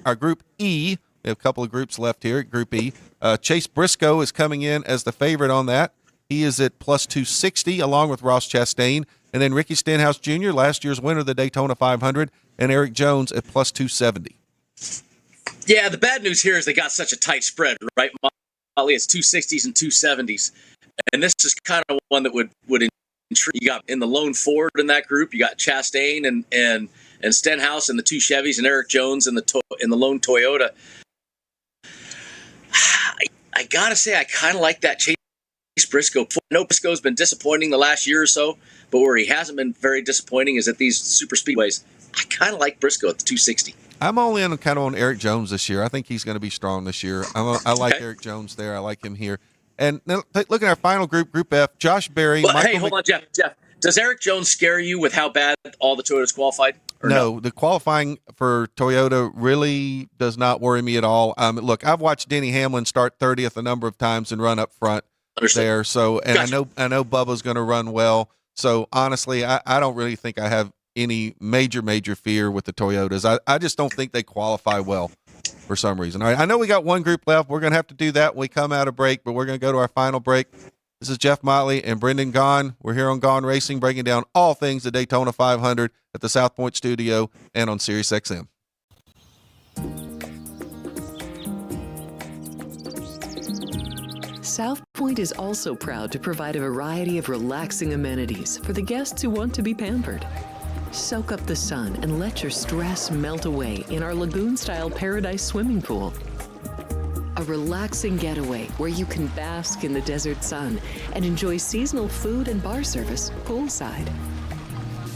S1: our Group E. We have a couple of groups left here at Group E. Chase Briscoe is coming in as the favorite on that. He is at plus 260 along with Ross Chastain. And then Ricky Stenhouse Jr., last year's winner of the Daytona 500, and Eric Jones at plus 270.
S2: Yeah, the bad news here is they got such a tight spread, right? Motley, it's 260s and 270s. And this is kind of one that would intrigue. You got in the lone Ford in that group, you got Chastain and Stenhouse in the two Chevys and Eric Jones in the lone Toyota. I got to say, I kind of like that Chase Briscoe. I know Briscoe's been disappointing the last year or so, but where he hasn't been very disappointing is at these super speedways. I kind of like Briscoe at the 260.
S1: I'm only kind of on Eric Jones this year. I think he's going to be strong this year. I like
S2: Okay.
S1: Eric Jones there. I like him here. And now, look at our final group, Group F, Josh Berry.
S2: Well, hey, hold on, Jeff. Does Eric Jones scare you with how bad all the Toyotas qualified?
S1: No, the qualifying for Toyota really does not worry me at all. Look, I've watched Denny Hamlin start 30th a number of times and run up front there. So, and
S2: Gotcha.
S1: I know Bubba's going to run well. So honestly, I don't really think I have any major fear with the Toyotas. I just don't think they qualify well for some reason. All right, I know we got one group left. We're going to have to do that when we come out of break, but we're going to go to our final break. This is Jeff Motley and Brendan Gaughan. We're here on Gaughan Racing, breaking down all things the Daytona 500 at the South Point Studio and on Sirius XM.
S3: South Point is also proud to provide a variety of relaxing amenities for the guests who want to be pampered. Soak up the sun and let your stress melt away in our lagoon-style Paradise swimming pool. A relaxing getaway where you can bask in the desert sun and enjoy seasonal food and bar service poolside.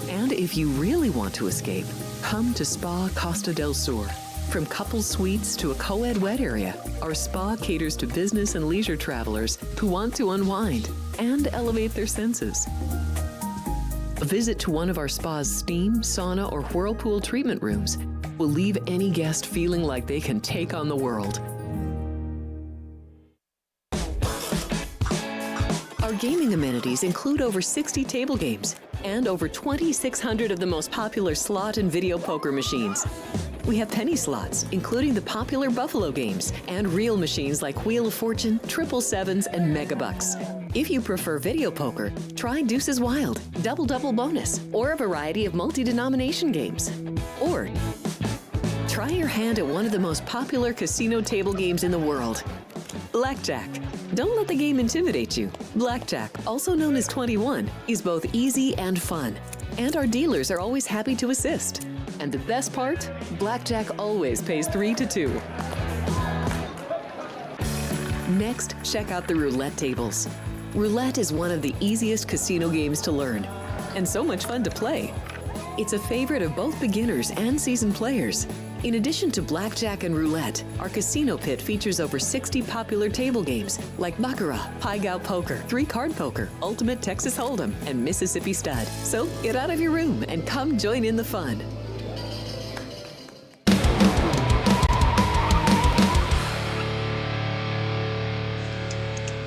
S3: And if you really want to escape, come to Spa Costa del Sur. From couple suites to a co-ed wet area, our spa caters to business and leisure travelers who want to unwind and elevate their senses. A visit to one of our spa's steam, sauna, or whirlpool treatment rooms will leave any guest feeling like they can take on the world. Our gaming amenities include over 60 table games and over 2,600 of the most popular slot and video poker machines. We have penny slots, including the popular Buffalo games, and real machines like Wheel of Fortune, Triple Sevens, and Mega Bucks. If you prefer video poker, try Deuces Wild, Double Double Bonus, or a variety of multi-denomination games. Or try your hand at one of the most popular casino table games in the world, Blackjack. Don't let the game intimidate you. Blackjack, also known as 21, is both easy and fun. And our dealers are always happy to assist. And the best part? Blackjack always pays 3-2. Next, check out the roulette tables. Roulette is one of the easiest casino games to learn, and so much fun to play. It's a favorite of both beginners and seasoned players. In addition to blackjack and roulette, our casino pit features over 60 popular table games like Baccarat, Pai Gow Poker, 3-Card Poker, Ultimate Texas Hold'em, and Mississippi Stud. So get out of your room and come join in the fun.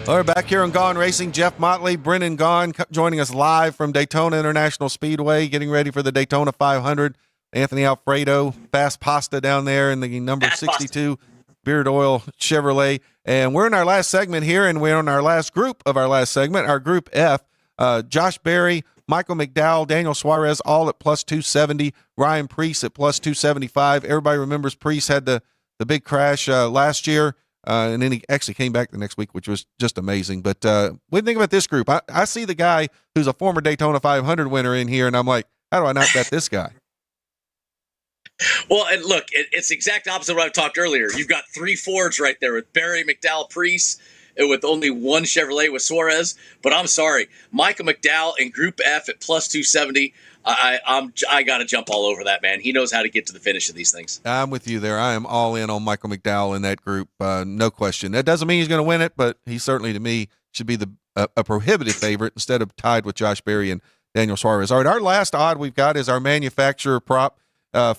S1: All right, back here on Gaughan Racing, Jeff Motley, Brendan Gaughan joining us live from Daytona International Speedway, getting ready for the Daytona 500. Anthony Alfredo, Fast Pasta down there in the number 62 Beard Oil Chevrolet. And we're in our last segment here, and we're on our last group of our last segment, our Group F. Josh Berry, Michael McDowell, Daniel Suarez, all at plus 270. Ryan Preece at plus 275. Everybody remembers Preece had the big crash last year. And then he actually came back the next week, which was just amazing. But what do you think about this group? I see the guy who's a former Daytona 500 winner in here, and I'm like, how do I not bet this guy?
S2: Well, and look, it's the exact opposite of what I talked earlier. You've got 3 Fords right there with Berry, McDowell, Preece, and with only 1 Chevrolet with Suarez. But I'm sorry, Michael McDowell in Group F at plus 270. I got to jump all over that, man. He knows how to get to the finish of these things.
S1: I'm with you there. I am all in on Michael McDowell in that group, no question. That doesn't mean he's going to win it, but he certainly, to me, should be a prohibitive favorite instead of tied with Josh Berry and Daniel Suarez. All right, our last odd we've got is our manufacturer prop.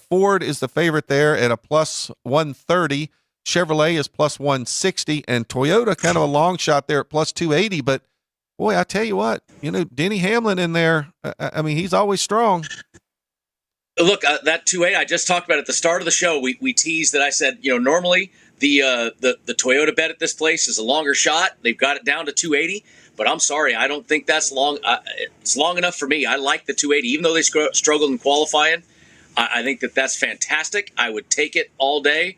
S1: Ford is the favorite there at a plus 130. Chevrolet is plus 160, and Toyota kind of a long shot there at plus 280. But boy, I tell you what, Denny Hamlin in there. I mean, he's always strong.
S2: Look, that 280 I just talked about at the start of the show. We teased that I said, normally the Toyota bet at this place is a longer shot. They've got it down to 280, but I'm sorry, I don't think that's long. It's long enough for me. I like the 280, even though they struggled in qualifying. I think that's fantastic. I would take it all day.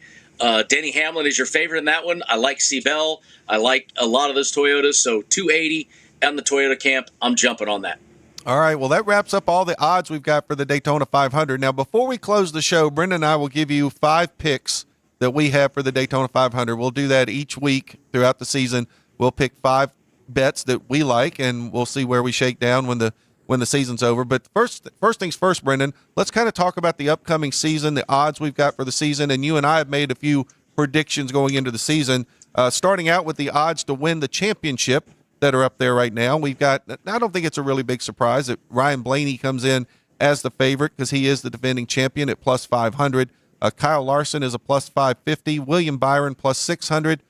S2: Denny Hamlin is your favorite in that one. I like Bell. I like a lot of those Toyotas. So 280 on the Toyota camp. I'm jumping on that.
S1: All right, well, that wraps up all the odds we've got for the Daytona 500. Now, before we close the show, Brendan and I will give you 5 picks that we have for the Daytona 500. We'll do that each week throughout the season. We'll pick 5 bets that we like, and we'll see where we shake down when the season's over. But first things first, Brendan, let's kind of talk about the upcoming season, the odds we've got for the season, and you and I have made a few predictions going into the season, starting out with the odds to win the championship that are up there right now. We've got, I don't think it's a really big surprise that Ryan Blaney comes in as the favorite because he is the defending champion at plus 500. Kyle Larson is a plus 550. William Byron plus 600.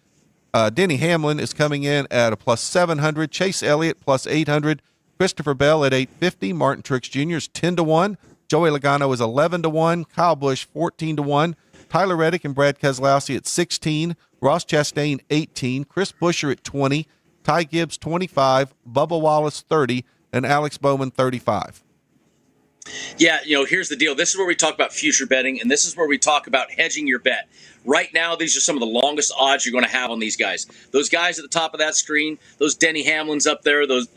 S1: Denny Hamlin is coming in at a plus 700. Chase Elliott plus 800. Christopher Bell at 850. Martin Truex Jr. is 10-1. Joey Logano is 11-1. Kyle Busch 14-1. Tyler Reddick and Brad Keselowski at 16. Ross Chastain 18. Chris Buescher at 20. Ty Gibbs 25. Bubba Wallace 30. And Alex Bowman 35.
S2: Yeah, here's the deal. This is where we talk about future betting, and this is where we talk about hedging your bet. Right now, these are some of the longest odds you're going to have on these guys. Those guys at the top of that screen, those Denny Hamlins up there, those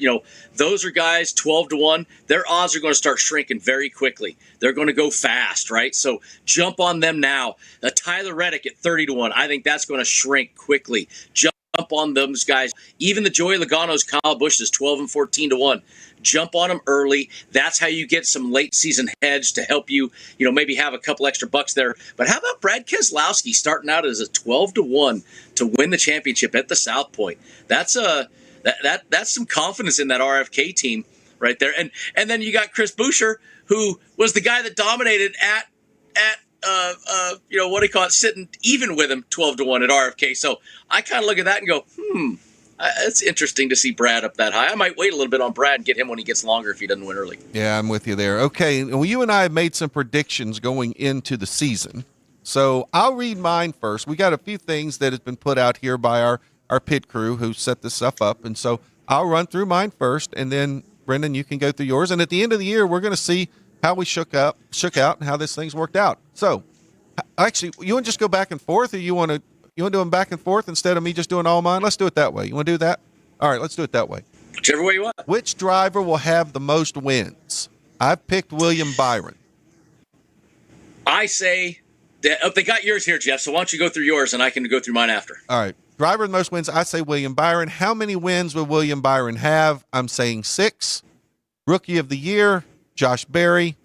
S2: are guys 12-1. Their odds are going to start shrinking very quickly. They're going to go fast, right? So jump on them now. Tyler Reddick at 30-1. I think that's going to shrink quickly. Jump on those guys. Even the Joey Logano's, Kyle Busch is 12 and 14-1. Jump on them early. That's how you get some late season hedge to help you, maybe have a couple extra bucks there. But how about Brad Keselowski starting out as a 12-1 to win the championship at the South Point? That's some confidence in that RFK team right there. And then you got Chris Buescher, who was the guy that dominated at sitting even with him 12-1 at RFK. So I kind of look at that and go, it's interesting to see Brad up that high. I might wait a little bit on Brad and get him when he gets longer if he doesn't win early.
S1: Yeah, I'm with you there. Okay, well, you and I have made some predictions going into the season. So I'll read mine first. We got a few things that has been put out here by our pit crew who set this stuff up. And so I'll run through mine first, and then, Brendan, you can go through yours. And at the end of the year, we're going to see how we shook out and how this thing's worked out. So actually, you want to just go back and forth, or you want to do them back and forth instead of me just doing all mine? Let's do it that way. You want to do that? All right, let's do it that way.
S2: Whichever way you want.
S1: Which driver will have the most wins? I've picked William Byron.
S2: I say that, they got yours here, Jeff, so why don't you go through yours and I can go through mine after.
S1: All right. Driver with the most wins, I say William Byron. How many wins will William Byron have? I'm saying 6. Rookie of the year, Josh Berry.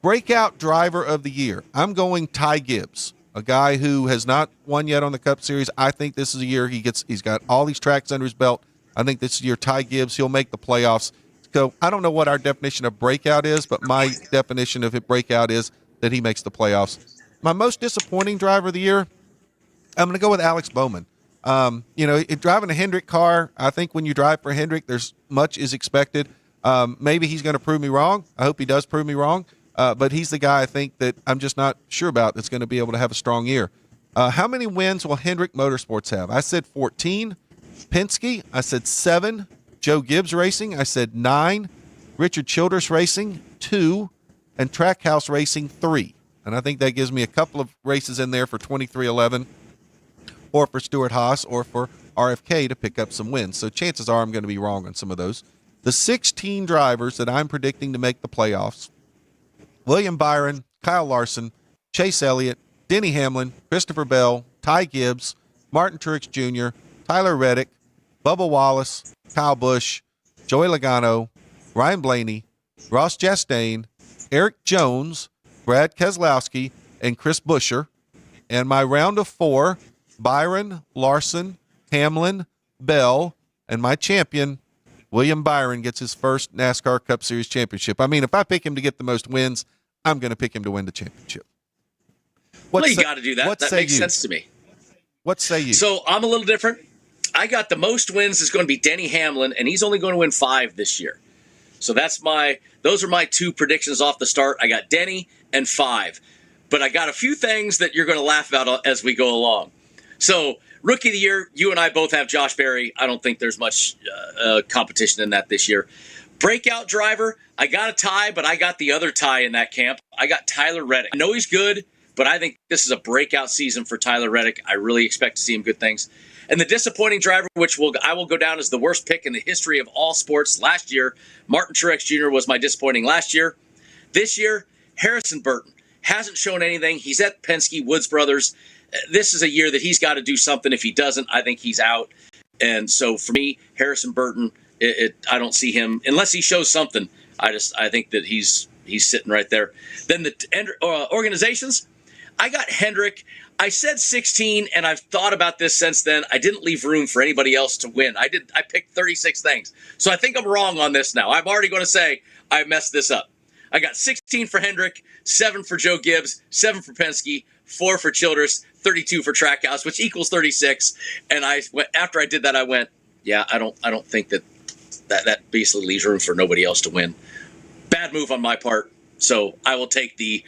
S1: Breakout driver of the year, I'm going Ty Gibbs. A guy who has not won yet on the Cup Series. I think this is a year he's got all these tracks under his belt. I think this is your Ty Gibbs. He'll make the playoffs. So I don't know what our definition of breakout is, but my definition of breakout is that he makes the playoffs. My most disappointing driver of the year, I'm going to go with Alex Bowman. Driving a Hendrick car, I think when you drive for Hendrick, there's much is expected. Maybe he's going to prove me wrong. I hope he does prove me wrong. But he's the guy I think that I'm just not sure about that's going to be able to have a strong year. How many wins will Hendrick Motorsports have? I said 14. Penske, I said 7. Joe Gibbs Racing, I said 9. Richard Childress Racing, 2. And Trackhouse Racing, 3. And I think that gives me a couple of races in there for 23-11 or for Stuart Haas or for RFK to pick up some wins. So chances are I'm going to be wrong on some of those. The 16 drivers that I'm predicting to make the playoffs: William Byron, Kyle Larson, Chase Elliott, Denny Hamlin, Christopher Bell, Ty Gibbs, Martin Truex Jr., Tyler Reddick, Bubba Wallace, Kyle Busch, Joey Logano, Ryan Blaney, Ross Chastain, Eric Jones, Brad Keselowski, and Chris Buescher. And my round of 4, Byron, Larson, Hamlin, Bell, and my champion, William Byron, gets his first NASCAR Cup Series championship. I mean, if I pick him to get the most wins, I'm going to pick him to win the championship.
S2: You got to do that. That makes sense to me.
S1: What say you?
S2: So I'm a little different. I got the most wins is going to be Denny Hamlin, and he's only going to win 5 this year. So those are my 2 predictions off the start. I got Denny and 5. But I got a few things that you're going to laugh about as we go along. So Rookie of the year, you and I both have Josh Berry. I don't think there's much competition in that this year. Breakout driver, I got a tie, but I got the other tie in that camp. I got Tyler Reddick. I know he's good, but I think this is a breakout season for Tyler Reddick. I really expect to see him good things. And the disappointing driver, which I will go down as the worst pick in the history of all sports last year, Martin Truex Jr. was my disappointing last year. This year, Harrison Burton hasn't shown anything. He's at Penske, Woods Brothers. This is a year that he's got to do something. If he doesn't, I think he's out. And so for me, Harrison Burton, I don't see him unless he shows something. I think that he's sitting right there. Then the organizations, I got Hendrick. I said 16, and I've thought about this since then. I didn't leave room for anybody else to win. I picked 36 things. So I think I'm wrong on this now. I'm already going to say I messed this up. I got 16 for Hendrick, 7 for Joe Gibbs, 7 for Penske, 4 for Childress, 32 for Trackhouse, which equals 36. And after I did that, I went, yeah, I don't think that basically leaves room for nobody else to win. Bad move on my part. So I will take the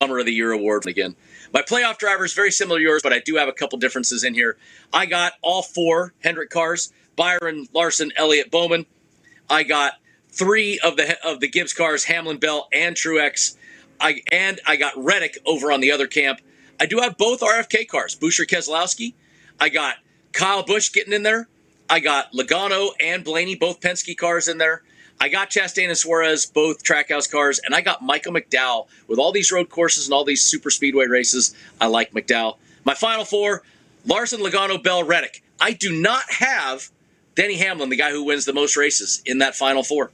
S2: Bummer of the Year award again. My playoff driver is very similar to yours, but I do have a couple differences in here. I got all 4 Hendrick cars: Byron, Larson, Elliott, Bowman. I got 3 of the Gibbs cars: Hamlin, Bell, and Truex. I got Reddick over on the other camp. I do have both RFK cars: Buescher, Keselowski. I got Kyle Busch getting in there. I got Logano and Blaney, both Penske cars, in there. I got Chastain and Suarez, both Trackhouse cars, and I got Michael McDowell. With all these road courses and all these super speedway races, I like McDowell. My final 4: Larson, Logano, Bell, Reddick. I do not have Denny Hamlin, the guy who wins the most races, in that final 4.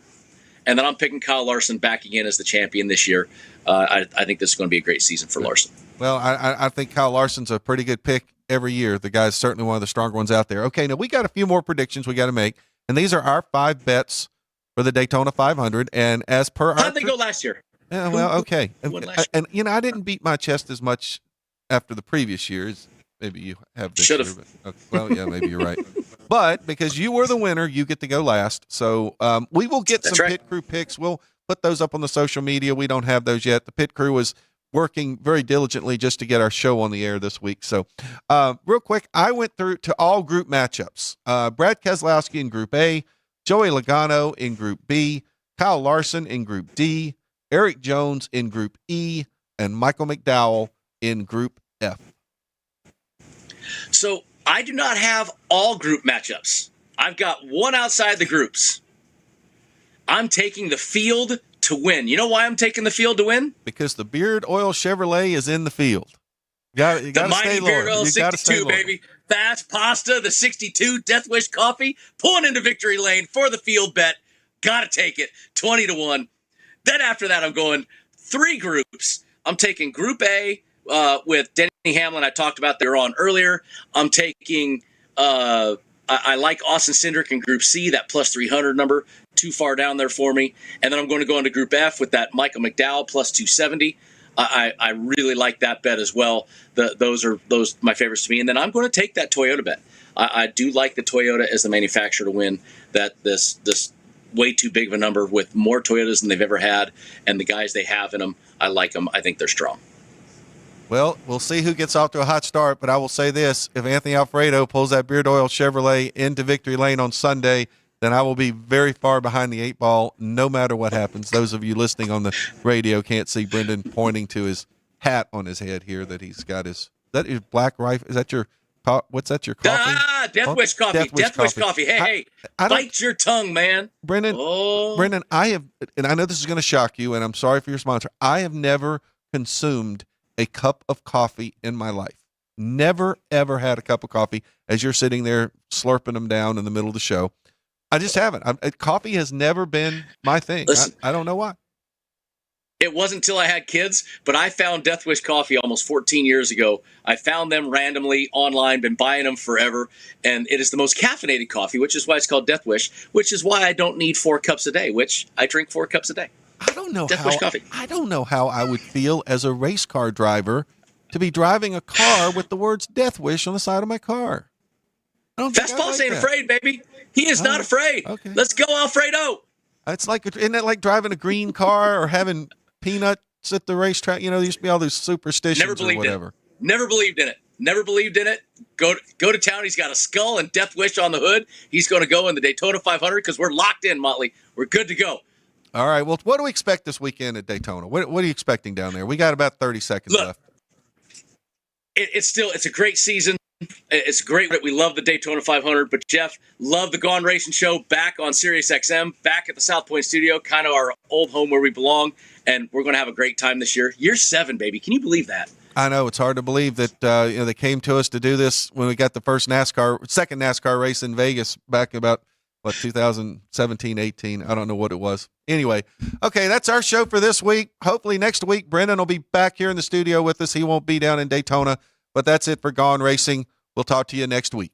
S2: And then I'm picking Kyle Larson back again as the champion this year. I think this is going to be a great season for Larson.
S1: Well, I think Kyle Larson's a pretty good pick every year. The guy's certainly one of the stronger ones out there. Okay, now we got a few more predictions we got to make, and these are our 5 bets for the Daytona 500. And as per
S2: how'd they go last year?
S1: Yeah, well, okay. And I didn't beat my chest as much after the previous years. Maybe you have this
S2: Should
S1: year.
S2: have.
S1: Okay, well, yeah, maybe you're right. But because you were the winner, you get to go last. So we will get some pit crew picks. We'll put those up on the social media. We don't have those yet. The pit crew was working very diligently just to get our show on the air this week. So real quick, I went through to all group matchups. Brad Keselowski in Group A, Joey Logano in Group B, Kyle Larson in Group D, Eric Jones in Group E, and Michael McDowell in Group F.
S2: So I do not have all group matchups. I've got one outside the groups. I'm taking the field to win. You know why I'm taking the field to win?
S1: Because the Beard Oil Chevrolet is in the field. You got to stay
S2: Beard
S1: loyal.
S2: Oil 62, baby. Fast Pasta, the 62, Death Wish Coffee, pulling into victory lane for the field bet. Got to take it, 20-1. Then after that, I'm going 3 groups. I'm taking Group A with Denny Hamlin. I talked about they're on earlier. I'm taking I like Austin Cindric in Group C, that plus 300 number, too far down there for me. And then I'm going to go into Group F with that Michael McDowell plus 270. I really like that bet as well. Those are my favorites to me. And then I'm going to take that Toyota bet. I do like the Toyota as the manufacturer to win that this way too big of a number with more Toyotas than they've ever had, and the guys they have in them, I like them. I think they're strong.
S1: Well, we'll see who gets off to a hot start, but I will say this. If Anthony Alfredo pulls that Beard Oil Chevrolet into victory lane on Sunday, then I will be very far behind the 8 ball no matter what happens. Those of you listening on the radio can't see Brendan pointing to his hat on his head here that he's got his – that is Black Rifle. Is that your – what's that, your coffee?
S2: Death Wish Coffee. Death Wish Coffee. Hey, bite your tongue, man.
S1: Brendan, I have – and I know this is going to shock you, and I'm sorry for your sponsor. I have never consumed a cup of coffee in my life. Never, ever had a cup of coffee as you're sitting there slurping them down in the middle of the show. I just haven't. Coffee has never been my thing.
S2: Listen,
S1: I don't know why.
S2: It wasn't until I had kids, but I found Death Wish Coffee almost 14 years ago. I found them randomly online, been buying them forever, and it is the most caffeinated coffee, which is why it's called Death Wish, which is why I don't need 4 cups a day, which I drink 4 cups a day.
S1: I don't know
S2: Death Wish Coffee.
S1: I don't know how I would feel as a race car driver to be driving a car with the words Death Wish on the side of my car.
S2: Fastball's ain't afraid, baby. He is not afraid. Okay. Let's go, Alfredo.
S1: It's like, isn't it like driving a green car or having peanuts at the racetrack? You know, there used to be all these superstitions or whatever.
S2: Never believed in it. Go to town. He's got a skull and Death Wish on the hood. He's going to go in the Daytona 500 because we're locked in, Motley. We're good to go.
S1: All right. Well, what do we expect this weekend at Daytona? What are you expecting down there? We got about 30 seconds left.
S2: it's a great season. It's great that we love the Daytona 500, but Jeff, love the Gaughan Racing Show back on Sirius XM, back at the South Point studio, kind of our old home where we belong, and we're going to have a great time this year. Year 7, baby. Can you believe that?
S1: I know it's hard to believe that they came to us to do this when we got the second NASCAR race in Vegas back about 2017, 18. I don't know what it was. Anyway, okay, that's our show for this week. Hopefully next week Brendan will be back here in the studio with us. He won't be down in Daytona, but that's it for Gaughan Racing. We'll talk to you next week.